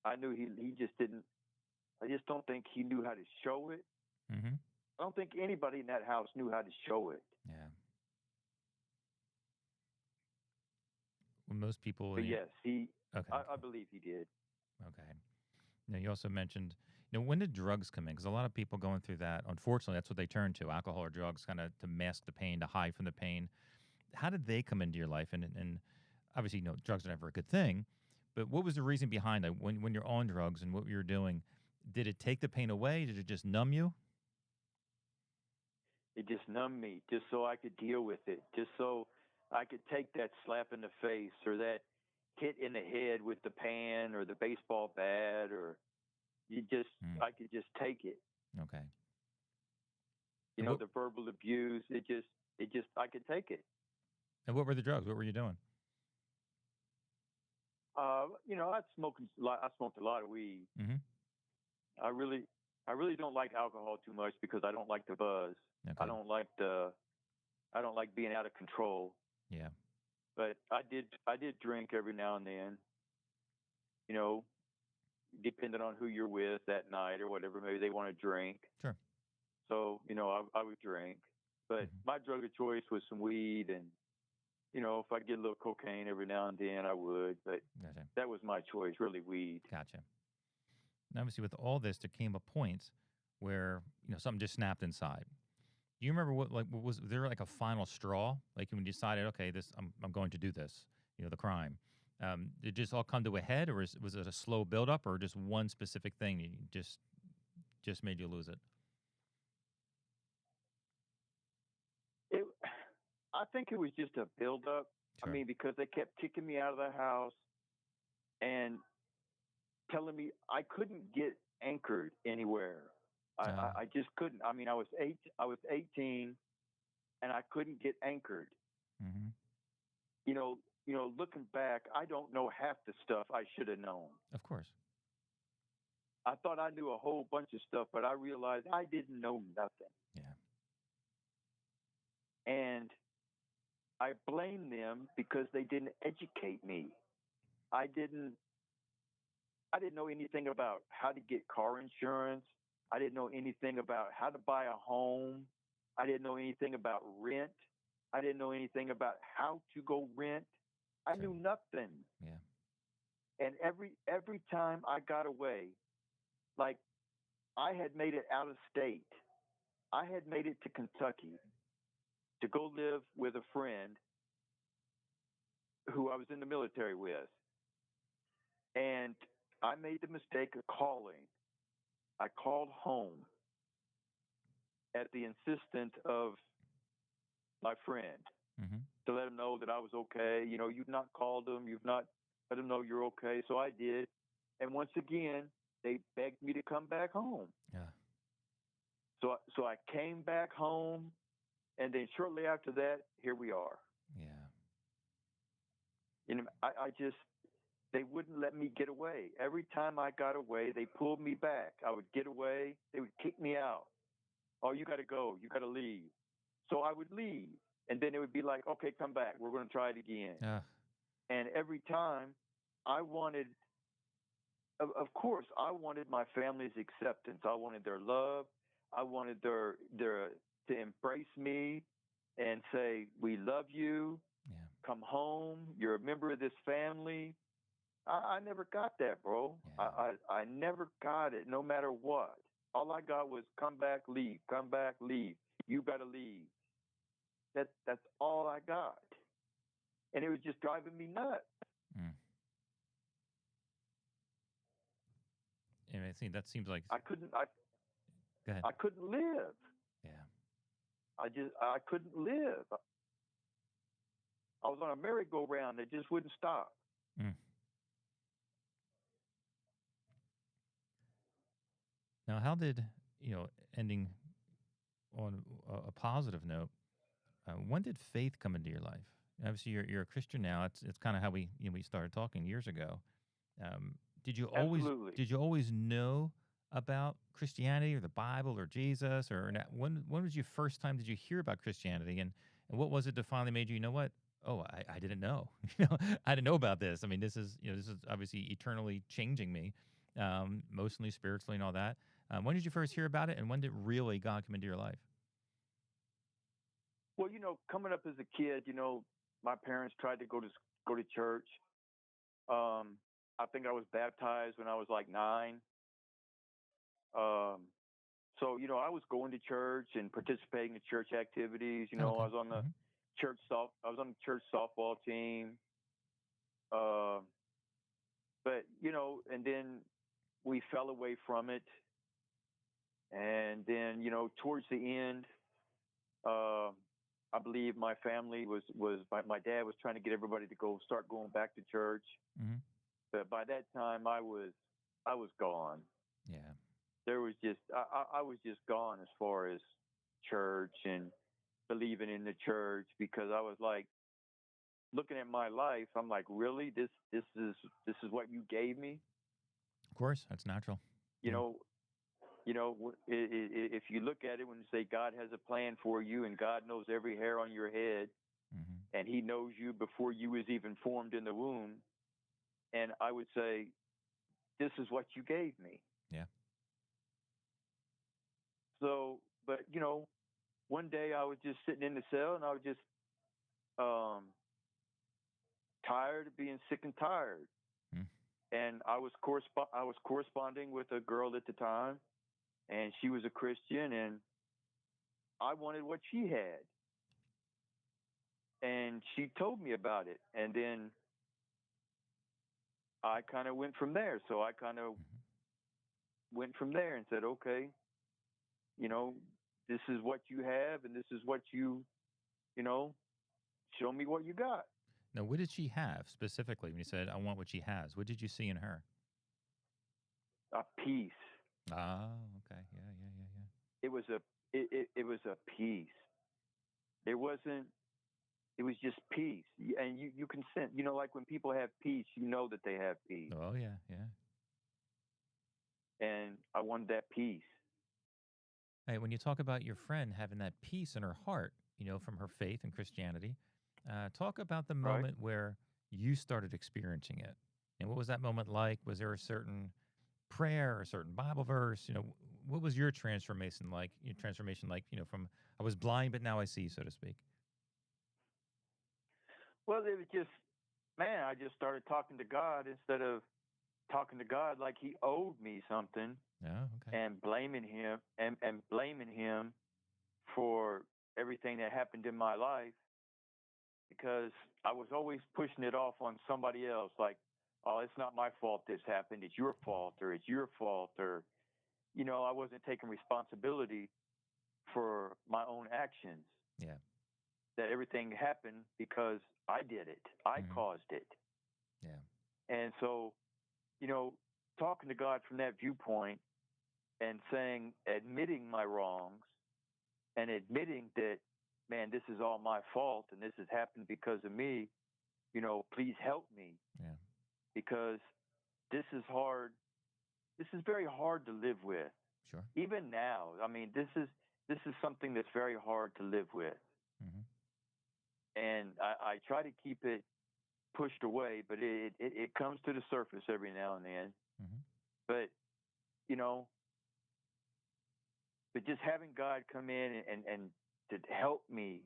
Speaker 2: I knew he just didn't. I just don't think he knew how to show it.
Speaker 1: Mm-hmm.
Speaker 2: I don't think anybody in that house knew how to show it.
Speaker 1: Yeah. Well, most people.
Speaker 2: But yes, he.
Speaker 1: Okay.
Speaker 2: I believe he did.
Speaker 1: Okay. Now, you also mentioned, when did drugs come in? Because a lot of people going through that, unfortunately, that's what they turn to, alcohol or drugs, kind of to mask the pain, to hide from the pain. How did they come into your life? And obviously, drugs are never a good thing, but what was the reason behind that? When you're on drugs and what you're doing, did it take the pain away? Did it just numb you?
Speaker 2: It just numbed me, just so I could deal with it, just so I could take that slap in the face or that hit in the head with the pan or the baseball bat, or I could just take it.
Speaker 1: Okay.
Speaker 2: The verbal abuse, it just, I could take it.
Speaker 1: And what were the drugs? What were you doing?
Speaker 2: I smoked a lot of weed.
Speaker 1: Mm-hmm.
Speaker 2: I really don't like alcohol too much because I don't like the buzz.
Speaker 1: Okay.
Speaker 2: I don't like being out of control.
Speaker 1: Yeah.
Speaker 2: But I did drink every now and then. Depending on who you're with that night or whatever, maybe they want to drink.
Speaker 1: Sure.
Speaker 2: So, I would drink. But my drug of choice was some weed, and if I get a little cocaine every now and then, I would. But
Speaker 1: Gotcha.
Speaker 2: that was my choice, really, weed.
Speaker 1: Gotcha. And obviously, with all this, there came a point where something just snapped inside. Do you remember what was there like a final straw? Like when you decided, okay, I'm going to do this. The crime. Did it just all come to a head, or was it a slow buildup, or just one specific thing just made you lose it?
Speaker 2: I think it was just a buildup.
Speaker 1: Sure.
Speaker 2: Because they kept kicking me out of the house and telling me I couldn't get anchored anywhere. I just couldn't. I was 18 and I couldn't get anchored.
Speaker 1: Mm-hmm.
Speaker 2: You know, looking back, I don't know half the stuff I should have known.
Speaker 1: Of course.
Speaker 2: I thought I knew a whole bunch of stuff, but I realized I didn't know nothing.
Speaker 1: Yeah.
Speaker 2: And I blame them because they didn't educate me. I didn't I didn't know anything about how to get car insurance. I didn't know anything about how to buy a home. I didn't know anything about rent. I didn't know anything about how to go rent. I
Speaker 1: Sure.
Speaker 2: knew nothing.
Speaker 1: Yeah.
Speaker 2: And every time I got away, like I had made it out of state. I had made it to Kentucky to go live with a friend who I was in the military with. And I made the mistake of calling. I called home at the insistence of my friend
Speaker 1: Mm-hmm.
Speaker 2: to let him know that I was okay. You know, you've not called him, you've not let him know you're okay. So I did. And once again, they begged me to come back home.
Speaker 1: Yeah.
Speaker 2: So I came back home, and then shortly after that, here we are.
Speaker 1: Yeah.
Speaker 2: You know, I just they wouldn't let me get away. Every time I got away, they pulled me back. I would get away, they would kick me out. Oh, you got to go, you got to leave. So I would leave, and then it would be like, okay, come back. We're going to try it again.
Speaker 1: Uh,
Speaker 2: And every time, I wanted, of course, I wanted my family's acceptance. I wanted their love. I wanted their to embrace me and say, "We love you.
Speaker 1: yeah.
Speaker 2: Come home. You're a member of this family." I never got that, bro.
Speaker 1: Yeah.
Speaker 2: I never got it, no matter what. All I got was come back, leave, come back, leave. You got to leave. That's all I got, and it was just driving me nuts.
Speaker 1: Mm. And I think that seems like.
Speaker 2: I couldn't I
Speaker 1: Go ahead.
Speaker 2: I couldn't live.
Speaker 1: Yeah.
Speaker 2: I couldn't live. I was on a merry-go-round that just wouldn't stop.
Speaker 1: Mm. Now, how did ending on a positive note? When did faith come into your life? Obviously, you're a Christian now. It's kind of how we started talking years ago. Um, did you always
Speaker 2: Absolutely.
Speaker 1: did you always know about Christianity or the Bible or Jesus or not? When was your first time did you hear about Christianity and what was it that finally made you know what? Oh, I didn't know. I didn't know about this. I mean, this is obviously eternally changing me, emotionally, spiritually, and all that. When did you first hear about it, and when did really God come into your life?
Speaker 2: Well, coming up as a kid, my parents tried to go to church. I think I was baptized when I was like 9. Um, so I was going to church and participating in church activities. I
Speaker 1: Okay.
Speaker 2: was on the
Speaker 1: Hmm.
Speaker 2: I was on the church softball team. Uh, but and then we fell away from it. And then towards the end, uh, I believe my family was my dad was trying to get everybody to start going back to church.
Speaker 1: Hmm.
Speaker 2: But by that time, I was gone.
Speaker 1: Yeah.
Speaker 2: There was just I was just gone as far as church and believing in the church, because I was like looking at my life. I'm like, really, this is what you gave me?
Speaker 1: Of course, that's natural.
Speaker 2: You
Speaker 1: Yeah.
Speaker 2: know, if you look at it, when you say God has a plan for you and God knows every hair on your head
Speaker 1: Hmm.
Speaker 2: and he knows you before you was even formed in the womb, and I would say, this is what you gave me.
Speaker 1: Yeah.
Speaker 2: So, but one day I was just sitting in the cell, and I was just um, tired of being sick and tired.
Speaker 1: Mm.
Speaker 2: And I was corresponding with a girl at the time, and she was a Christian, and I wanted what she had. And she told me about it, and then I kind of went from there. So I kind of
Speaker 1: Hmm.
Speaker 2: went from there and said, okay, you know, this is what you have, and this is what you know, show me what you got.
Speaker 1: Now, what did she have specifically when you said, I want what she has? What did you see in her?
Speaker 2: A peace.
Speaker 1: Ah, okay. Yeah, yeah, yeah,
Speaker 2: It was a it was a peace. It wasn't. it was just peace. And you can sense, like when people have peace, you know that they have peace.
Speaker 1: Oh yeah, yeah.
Speaker 2: And I wanted that peace.
Speaker 1: Hey, when you talk about your friend having that peace in her heart, from her faith and Christianity, talk about the
Speaker 2: Right.
Speaker 1: moment where you started experiencing it. And what was that moment like? Was there a certain prayer, a certain Bible verse? What was your transformation like? From I was blind, but now I see, so to speak.
Speaker 2: Well, it was just, man, I just started talking to God instead of talking to God like he owed me something,
Speaker 1: Oh, okay.
Speaker 2: and blaming him and blaming him for everything that happened in my life, because I was always pushing it off on somebody else. Like, oh, it's not my fault this happened. It's your fault, or it's your fault, or, I wasn't taking responsibility for my own actions.
Speaker 1: Yeah.
Speaker 2: That everything happened because I did it. I
Speaker 1: Hmm.
Speaker 2: caused it.
Speaker 1: Yeah.
Speaker 2: And so, talking to God from that viewpoint and admitting my wrongs and admitting that, man, this is all my fault and this has happened because of me, please help me,
Speaker 1: Yeah.
Speaker 2: because this is hard. This is very hard to live with.
Speaker 1: Sure.
Speaker 2: Even now, I mean, this is something that's very hard to live with.
Speaker 1: Hmm.
Speaker 2: And I try to keep it pushed away, but it comes to the surface every now and then.
Speaker 1: Hmm.
Speaker 2: But, you know, but just having God come in and to help me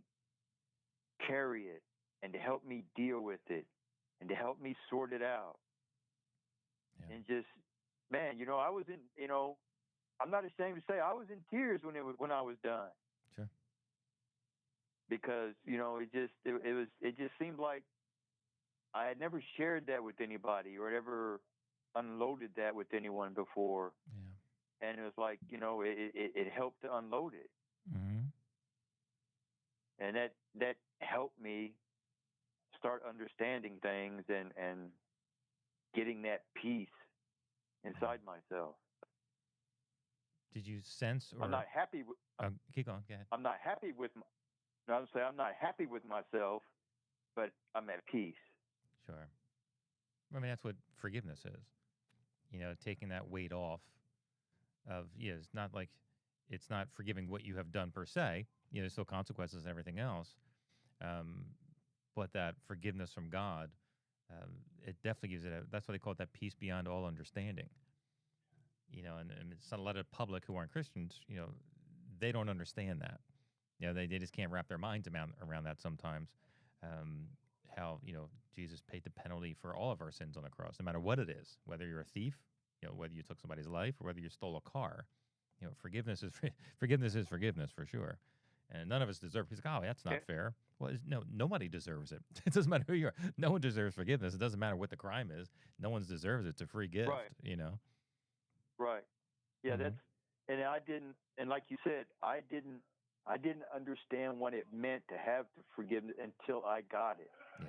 Speaker 2: carry it, and to help me deal with it, and to help me sort it out.
Speaker 1: Yeah.
Speaker 2: And just, man, I was in, I'm not ashamed to say I was in tears when I was done,
Speaker 1: Sure.
Speaker 2: because, it just seemed like I had never shared that with anybody or ever unloaded that with anyone before.
Speaker 1: Yeah.
Speaker 2: And it was like, it helped to unload it.
Speaker 1: Hmm.
Speaker 2: And that helped me start understanding things and getting that peace inside myself.
Speaker 1: Did you sense
Speaker 2: I'm
Speaker 1: or
Speaker 2: not happy with,
Speaker 1: keep going? Go ahead.
Speaker 2: I'm not happy with, no, I'm saying I'm not happy with myself, but I'm at peace.
Speaker 1: Sure. I mean, that's what forgiveness is. Taking that weight off of, it's not like it's not forgiving what you have done per se. There's still consequences and everything else. Um, but that forgiveness from God, it definitely gives it that's what they call it, that peace beyond all understanding. And it's not a lot of public who aren't Christians, they don't understand that. They just can't wrap their minds around that sometimes. Um, how, Jesus paid the penalty for all of our sins on the cross, no matter what it is, whether you're a thief, whether you took somebody's life or whether you stole a car. Forgiveness is forgiveness is forgiveness for sure. And none of us deserve. He's like, oh, that's not fair. Well, no, nobody deserves it. It doesn't matter who you are. No one deserves forgiveness. It doesn't matter what the crime is. No one deserves it. It's a free gift.
Speaker 2: Right. Right. Yeah,
Speaker 1: Mm-hmm.
Speaker 2: and I didn't, and like you said, I didn't understand what it meant to have to forgive until I got it.
Speaker 1: Yeah.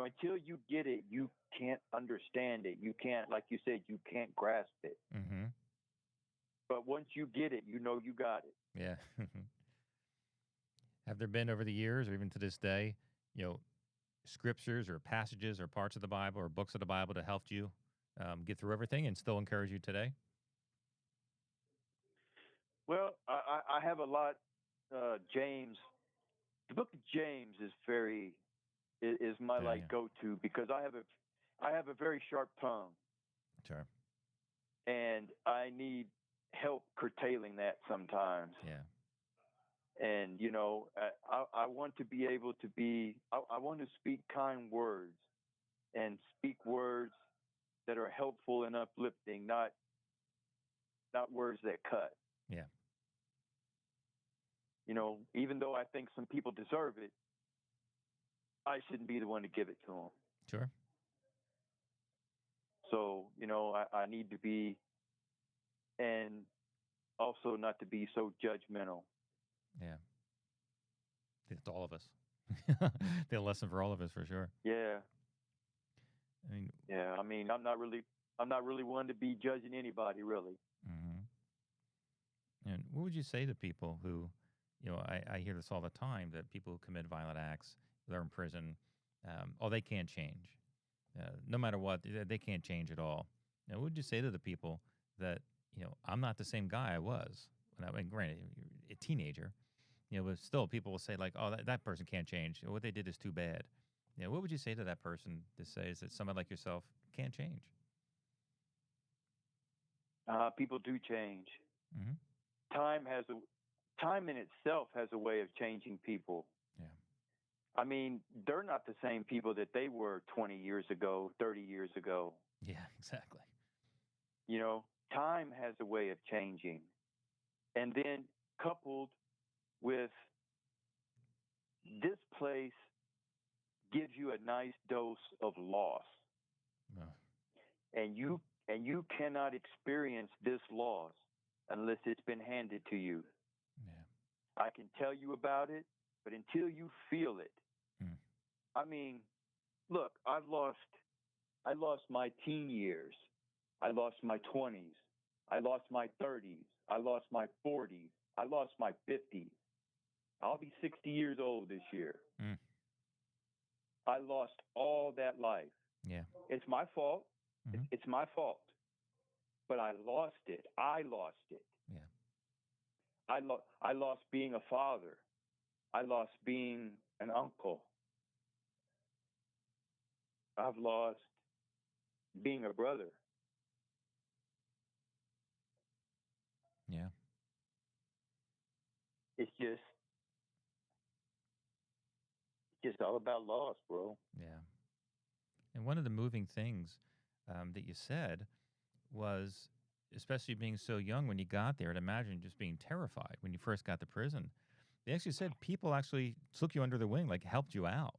Speaker 2: Until you get it, you can't understand it. You can't, like you said, you can't grasp it.
Speaker 1: Mm-hmm.
Speaker 2: But once you get it, you got it.
Speaker 1: Yeah. Have there been over the years, or even to this day, scriptures or passages or parts of the Bible or books of the Bible that helped you get through everything and still encourage you today?
Speaker 2: Well, I have a lot. James, the book of James is my
Speaker 1: Yeah.
Speaker 2: go to, because I have a very sharp tongue.
Speaker 1: Sure.
Speaker 2: And I need help curtailing that sometimes.
Speaker 1: Yeah.
Speaker 2: And I want to be able to I want to speak kind words, and speak words that are helpful and uplifting, not words that cut.
Speaker 1: Yeah.
Speaker 2: Even though I think some people deserve it, I shouldn't be the one to give it to them.
Speaker 1: Sure.
Speaker 2: So, I need to be, and also not to be so judgmental.
Speaker 1: Yeah. It's all of us. The lesson for all of us, for sure.
Speaker 2: Yeah.
Speaker 1: I mean,
Speaker 2: I'm not really one to be judging anybody, really.
Speaker 1: Mm-hmm. And what would you say to people who I hear this all the time that people who commit violent acts, they're in prison. They can't change. No matter what, they can't change at all. Now, what would you say to the people that, I'm not the same guy I was when granted, you're a teenager, but still people will say like, oh, that person can't change. What they did is too bad. What would you say to that person to say is that someone like yourself can't change?
Speaker 2: People do change.
Speaker 1: Mm-hmm.
Speaker 2: Time in itself has a way of changing people.
Speaker 1: Yeah.
Speaker 2: I mean, they're not the same people that they were 20 years ago, 30 years ago.
Speaker 1: Yeah, exactly.
Speaker 2: Time has a way of changing. And then coupled with this place gives you a nice dose of loss. And you cannot experience this loss unless it's been handed to you.
Speaker 1: Yeah.
Speaker 2: I can tell you about it, but until you feel it. I mean, look, I lost my teen years. I lost my 20s. I lost my 30s. I lost my 40s. I lost my 50s. I'll be 60 years old this year. I lost all that life.
Speaker 1: Yeah.
Speaker 2: It's my fault.
Speaker 1: Mm-hmm.
Speaker 2: It's my fault. But I lost it. I lost it.
Speaker 1: Yeah.
Speaker 2: I lost being a father. I lost being an uncle. I've lost being a brother.
Speaker 1: Yeah.
Speaker 2: It's just all about loss, bro.
Speaker 1: Yeah. And one of the moving things that you said was, especially being so young when you got there, I'd imagine just being terrified when you first got to prison. They actually said people actually took you under their wing, like helped you out.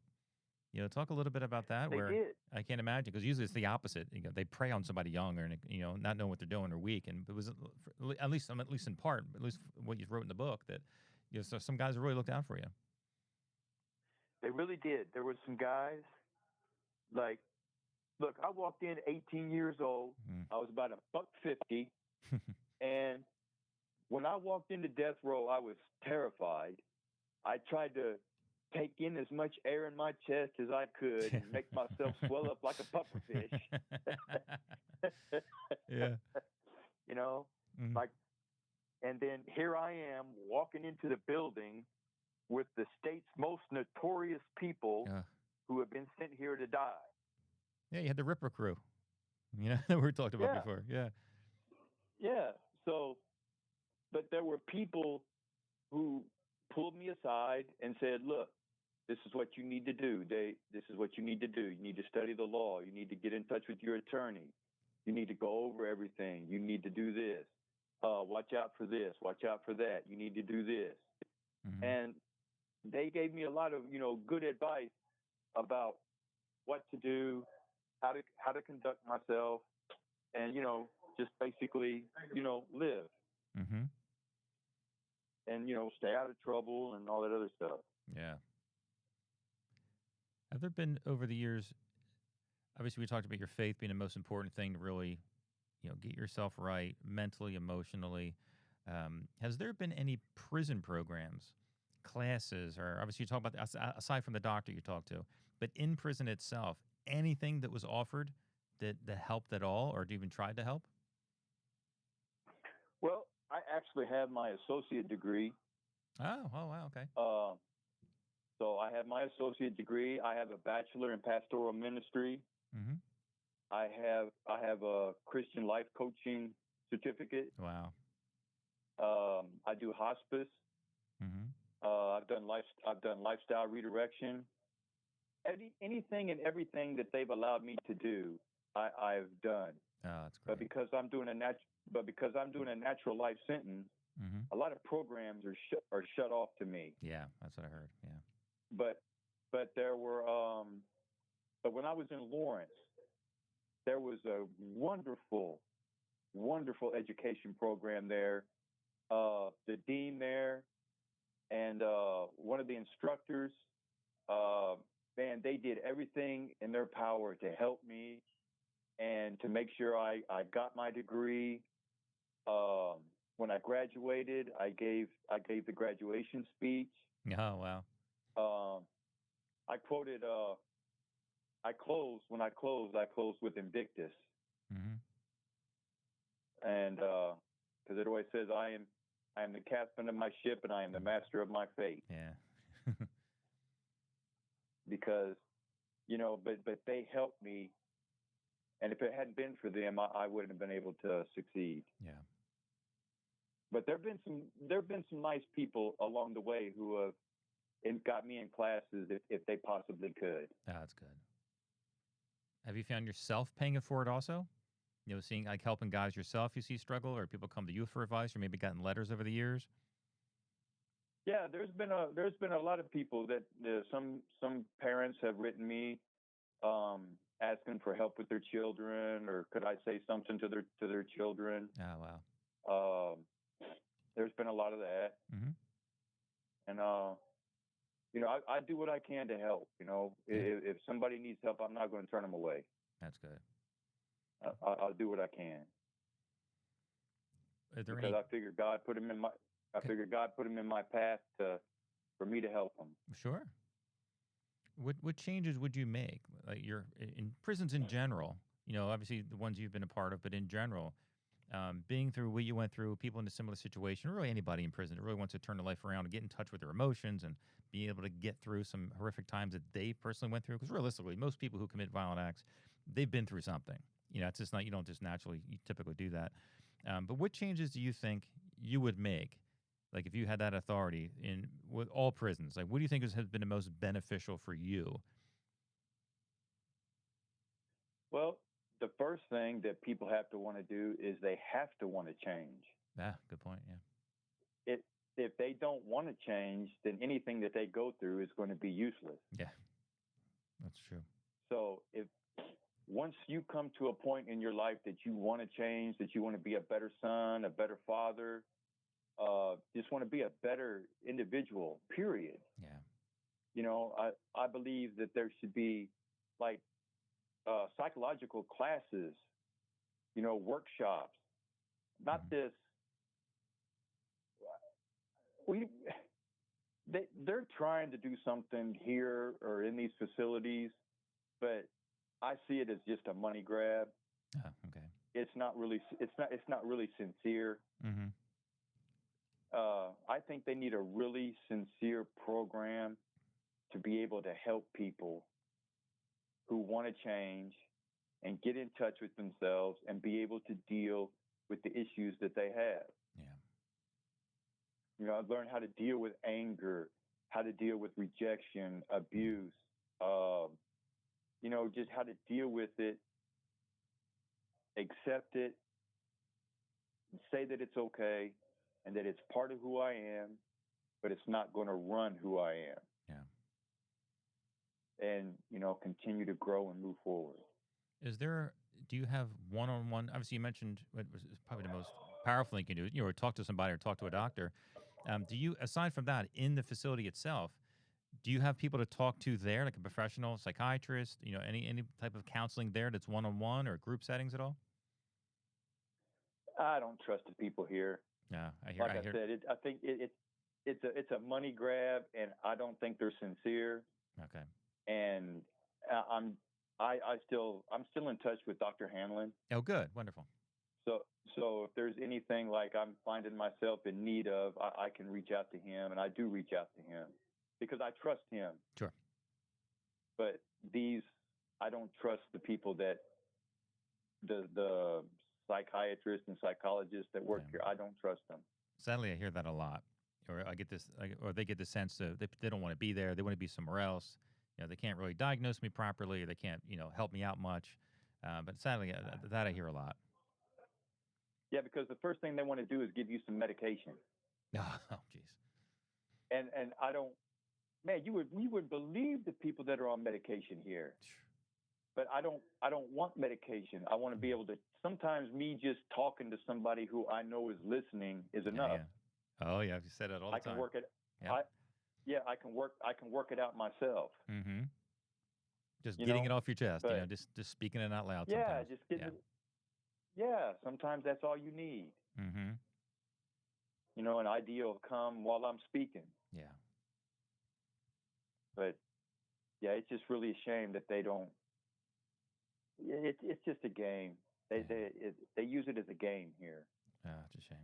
Speaker 1: Talk a little bit about that.
Speaker 2: They
Speaker 1: where
Speaker 2: did.
Speaker 1: I can't imagine, because usually it's the opposite. They prey on somebody young or not knowing what they're doing or weak. And it was at least in part, at least what you wrote in the book, that so some guys really looked out for you.
Speaker 2: They really did. There were some guys like, look, I walked in 18 years old. I was about $150, and when I walked into death row, I was terrified. I tried to take in as much air in my chest as I could and make myself swell up like a pufferfish.
Speaker 1: Yeah.
Speaker 2: Like, and then here I am walking into the building with the state's most notorious people who have been sent here to die.
Speaker 1: Yeah, you had the Ripper crew, that we talked about before. Yeah.
Speaker 2: Yeah. So, but there were people who pulled me aside and said, look, this is what you need to do. This is what you need to do. You need to study the law. You need to get in touch with your attorney. You need to go over everything. You need to do this. Watch out for this. Watch out for that. You need to do this.
Speaker 1: Mm-hmm.
Speaker 2: And they gave me a lot of, good advice about what to do, how to conduct myself, and, just basically, live.
Speaker 1: Mm-hmm.
Speaker 2: And, stay out of trouble and all that other stuff.
Speaker 1: Yeah. Have there been, over the years, obviously we talked about your faith being the most important thing to really, get yourself right mentally, emotionally. Has there been any prison programs, classes, or obviously you talk about, aside from the doctor you talked to, but in prison itself, anything that was offered that helped at all, or even tried to help?
Speaker 2: Well, I actually have my associate degree.
Speaker 1: Oh, wow, okay.
Speaker 2: So I have my associate degree. I have a bachelor in pastoral ministry.
Speaker 1: Mm-hmm.
Speaker 2: I have a Christian life coaching certificate.
Speaker 1: Wow.
Speaker 2: I do hospice.
Speaker 1: Mm-hmm.
Speaker 2: I've done lifestyle redirection. Anything and everything that they've allowed me to do, I've done.
Speaker 1: Oh, that's great.
Speaker 2: But because I'm doing a natural life sentence,
Speaker 1: mm-hmm.
Speaker 2: a lot of programs are shut off to me.
Speaker 1: Yeah, that's what I heard. Yeah.
Speaker 2: But there were but when I was in Lawrence, there was a wonderful education program there. The dean there and one of the instructors, man, they did everything in their power to help me and to make sure I got my degree. when I graduated, I gave the graduation speech.
Speaker 1: Oh, wow.
Speaker 2: Um, I quoted. I closed with Invictus,
Speaker 1: Mm-hmm.
Speaker 2: and because it always says, I am the captain of my ship, and I am the master of my fate.
Speaker 1: Yeah.
Speaker 2: Because but they helped me, and if it hadn't been for them, I wouldn't have been able to succeed.
Speaker 1: Yeah.
Speaker 2: But there have been some nice people along the way who have got me in classes if they possibly could.
Speaker 1: That's good. Have you found yourself paying it forward also? Seeing like helping guys yourself you see struggle, or people come to you for advice, or maybe gotten letters over the years?
Speaker 2: Yeah, there's been a lot of people that some parents have written me, asking for help with their children, or could I say something to their children.
Speaker 1: Oh, wow.
Speaker 2: Um, there's been a lot of that,
Speaker 1: Mm-hmm.
Speaker 2: and I do what I can to help.
Speaker 1: Yeah,
Speaker 2: If somebody needs help, I'm not going to turn them away.
Speaker 1: that's good.
Speaker 2: I'll do what I can,
Speaker 1: Are there
Speaker 2: because
Speaker 1: any?
Speaker 2: I figure God put him in my I
Speaker 1: Okay,
Speaker 2: figure God put him in my path for me to help him.
Speaker 1: sure. What changes would you make? Like you're in prisons in general. Obviously the ones you've been a part of, but in general, being through what you went through, people in a similar situation, or really anybody in prison that really wants to turn their life around and get in touch with their emotions and be able to get through some horrific times that they personally went through. Because realistically, most people who commit violent acts, they've been through something. It's just not, you don't just naturally, you typically do that. But what changes do you think you would make? Like if you had that authority in with all prisons, like what do you think has been the most beneficial for you?
Speaker 2: Well, the first thing that people have to want to do is they have to want to change.
Speaker 1: Ah, good point. Yeah.
Speaker 2: It, if they don't want to change, then anything that they go through is going to be useless.
Speaker 1: Yeah, that's true.
Speaker 2: So if once you come to a point in your life that you want to change, that you want to be a better son, a better father, just want to be a better individual, period.
Speaker 1: Yeah.
Speaker 2: I believe that there should be like psychological classes, workshops, not
Speaker 1: Hmm.
Speaker 2: this. We they're trying to do something here or in these facilities, but I see it as just a money grab.
Speaker 1: Ah, okay.
Speaker 2: It's not really sincere.
Speaker 1: Mm-hmm.
Speaker 2: I think they need a really sincere program to be able to help people who want to change and get in touch with themselves and be able to deal with the issues that they have.
Speaker 1: Yeah.
Speaker 2: I've learned how to deal with anger, how to deal with rejection, abuse, um, just how to deal with it, accept it, say that it's okay, and that it's part of who I am, but it's not going to run who I am.
Speaker 1: Yeah.
Speaker 2: And, continue to grow and move forward.
Speaker 1: Do you have one-on-one? Obviously, you mentioned what was probably the most powerful thing you can do, or talk to somebody or talk to a doctor. Do you, aside from that, in the facility itself, do you have people to talk to there, like a professional psychiatrist, any type of counseling there that's one-on-one or group settings at all?
Speaker 2: I don't trust the people here.
Speaker 1: Yeah,
Speaker 2: Like
Speaker 1: I
Speaker 2: I
Speaker 1: hear.
Speaker 2: said, I think it's a money grab, and I don't think they're sincere.
Speaker 1: Okay.
Speaker 2: And I'm I'm still in touch with Dr. Hanlon.
Speaker 1: Oh, good. Wonderful.
Speaker 2: So so if there's anything like I'm finding myself in need of, I can reach out to him, and I do reach out to him because I trust him.
Speaker 1: Sure.
Speaker 2: But these I don't trust the people that the psychiatrists and psychologists that work
Speaker 1: Yeah.
Speaker 2: here. I don't trust them.
Speaker 1: Sadly, I hear that a lot, or I get this, or they get the sense that they don't want to be there. They want to be somewhere else. They can't really diagnose me properly, or they can't, help me out much. But sadly, that I hear a lot.
Speaker 2: Yeah, because the first thing they want to do is give you some medication.
Speaker 1: Oh, jeez.
Speaker 2: And I don't, man, you would believe the people that are on medication here. But I don't want medication. I want to be able to, sometimes me just talking to somebody who I know is listening is
Speaker 1: Yeah,
Speaker 2: enough.
Speaker 1: yeah. Oh, yeah. You said it all the
Speaker 2: I can
Speaker 1: time.
Speaker 2: work it.
Speaker 1: Yeah.
Speaker 2: I can work it out myself.
Speaker 1: Mm-hmm. Just
Speaker 2: You
Speaker 1: getting
Speaker 2: know,
Speaker 1: it off your chest.
Speaker 2: but
Speaker 1: Just speaking it out loud
Speaker 2: yeah,
Speaker 1: sometimes.
Speaker 2: just
Speaker 1: Yeah.
Speaker 2: getting. Yeah, sometimes that's all you need.
Speaker 1: Mm-hmm.
Speaker 2: an idea will come while I'm speaking.
Speaker 1: Yeah.
Speaker 2: But yeah, it's just really a shame that they don't. It's just a game. They use it as a game here.
Speaker 1: It's a shame.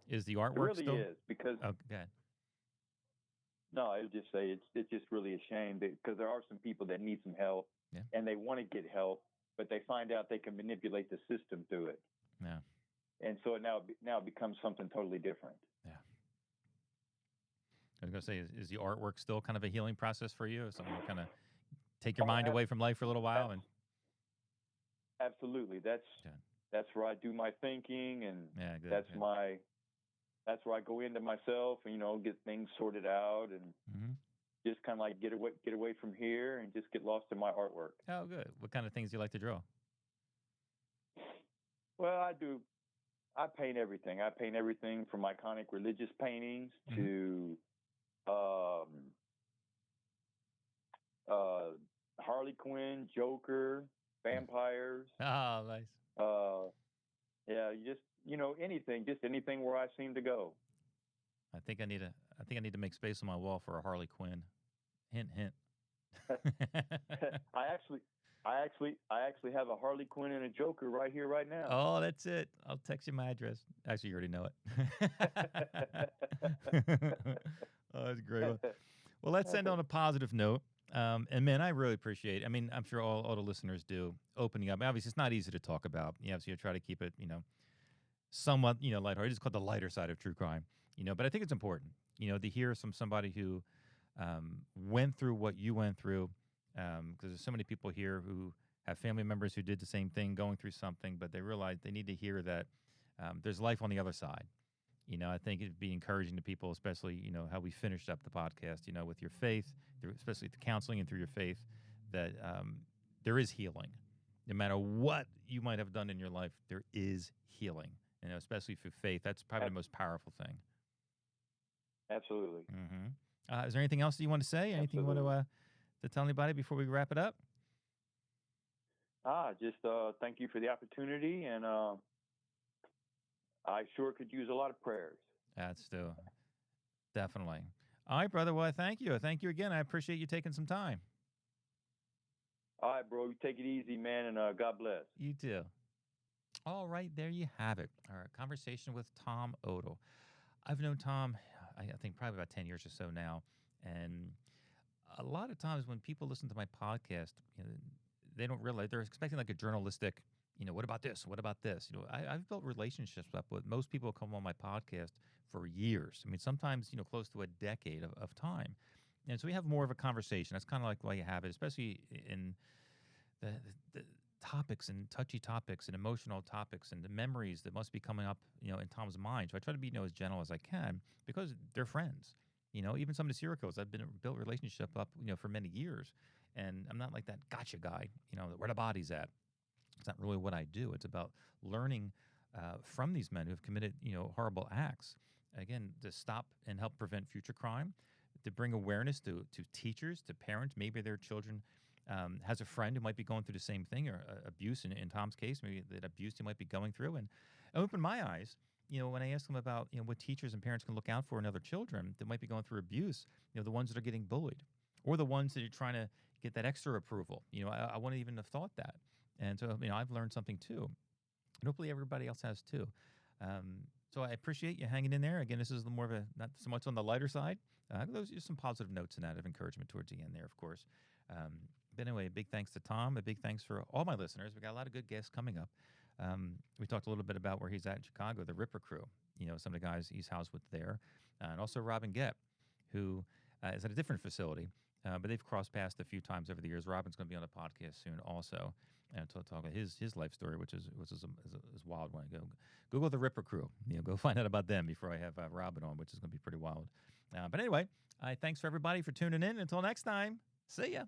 Speaker 1: Is the
Speaker 2: It
Speaker 1: artwork
Speaker 2: really
Speaker 1: still?
Speaker 2: is because
Speaker 1: Oh, go ahead.
Speaker 2: no, I would just say it's just really a shame because there are some people that need some help
Speaker 1: Yeah.
Speaker 2: and they want to get help, but they find out they can manipulate the system through it.
Speaker 1: Yeah.
Speaker 2: And so it now becomes something totally different.
Speaker 1: Yeah. I was going to say, is the artwork still kind of a healing process for you? Something to kind of take your mind away from life for a little while? And
Speaker 2: absolutely, that's where I do my thinking, and
Speaker 1: good,
Speaker 2: that's where I go into myself and get things sorted out and just kind of like get away from here and just get lost in my artwork.
Speaker 1: Oh, good. What kind of things do you like to draw?
Speaker 2: Well, I paint everything. I paint everything from iconic religious paintings to Harley Quinn, Joker, vampires.
Speaker 1: Oh, nice.
Speaker 2: Yeah, just anything where I seem to go.
Speaker 1: I think I need to make space on my wall for a Harley Quinn. Hint, hint.
Speaker 2: I actually have a Harley Quinn and a Joker right here, right now.
Speaker 1: Oh, that's it. I'll text you my address. Actually, you already know it. Oh, that's great. Well, let's end on a positive note. And man, I really appreciate it. I mean, I'm sure all the listeners do opening up. Obviously, it's not easy to talk about. So you try to keep it, somewhat, lighthearted. It's called the lighter side of true crime, but I think it's important, to hear somebody who went through what you went through, because there's so many people here who have family members who did the same thing, going through something, but they realize they need to hear that there's life on the other side. I think it'd be encouraging to people, especially, how we finished up the podcast, with your faith, especially the counseling and through your faith, that there is healing. No matter what you might have done in your life, there is healing, especially through faith. That's probably the most powerful thing.
Speaker 2: Absolutely.
Speaker 1: Is there anything else that you want to say? Anything you want to tell anybody before we wrap it up?
Speaker 2: Just thank you for the opportunity, and I sure could use a lot of prayers.
Speaker 1: That's still definitely. All right, brother. Well, thank you. Thank you again. I appreciate you taking some time.
Speaker 2: All right, bro. You take it easy, man, and God bless.
Speaker 1: You too. All right, there you have it. All right, conversation with Tom Odle. I've known Tom, I think probably about 10 years or so now, and a lot of times when people listen to my podcast, they don't realize they're expecting like a journalistic, what about this? What about this? I've built relationships up with most people who come on my podcast for years. I mean, sometimes, close to a decade of time. And so we have more of a conversation. That's kind of like why you have it, especially in the topics and touchy topics and emotional topics and the memories that must be coming up, in Tom's mind. So I try to be, as gentle as I can because they're friends. Even some of the serial killers, I've built relationship up, for many years. And I'm not like that gotcha guy, where the body's at. It's not really what I do. It's about learning from these men who have committed, horrible acts. Again, to stop and help prevent future crime, to bring awareness to teachers, to parents. Maybe their children has a friend who might be going through the same thing, or abuse in Tom's case, maybe that abuse he might be going through. And open my eyes, when I ask them about, what teachers and parents can look out for in other children that might be going through abuse, the ones that are getting bullied or the ones that are trying to get that extra approval. I wouldn't even have thought that. And so, I've learned something too. And hopefully everybody else has too. So I appreciate you hanging in there. Again, this is more of not so much on the lighter side. Those are some positive notes in that of encouragement towards the end there, of course. But anyway, a big thanks to Tom. A big thanks for all my listeners. We got a lot of good guests coming up. We talked a little bit about where he's at in Chicago, the Ripper Crew, some of the guys he's housed with there. And also Robin Gett, who is at a different facility. But they've crossed paths a few times over the years. Robin's going to be on the podcast soon also, and to talk about his life story, which is a wild one. Google the Ripper Crew. Go find out about them before I have Robin on, which is going to be pretty wild. But anyway, thanks for everybody for tuning in. Until next time, see ya.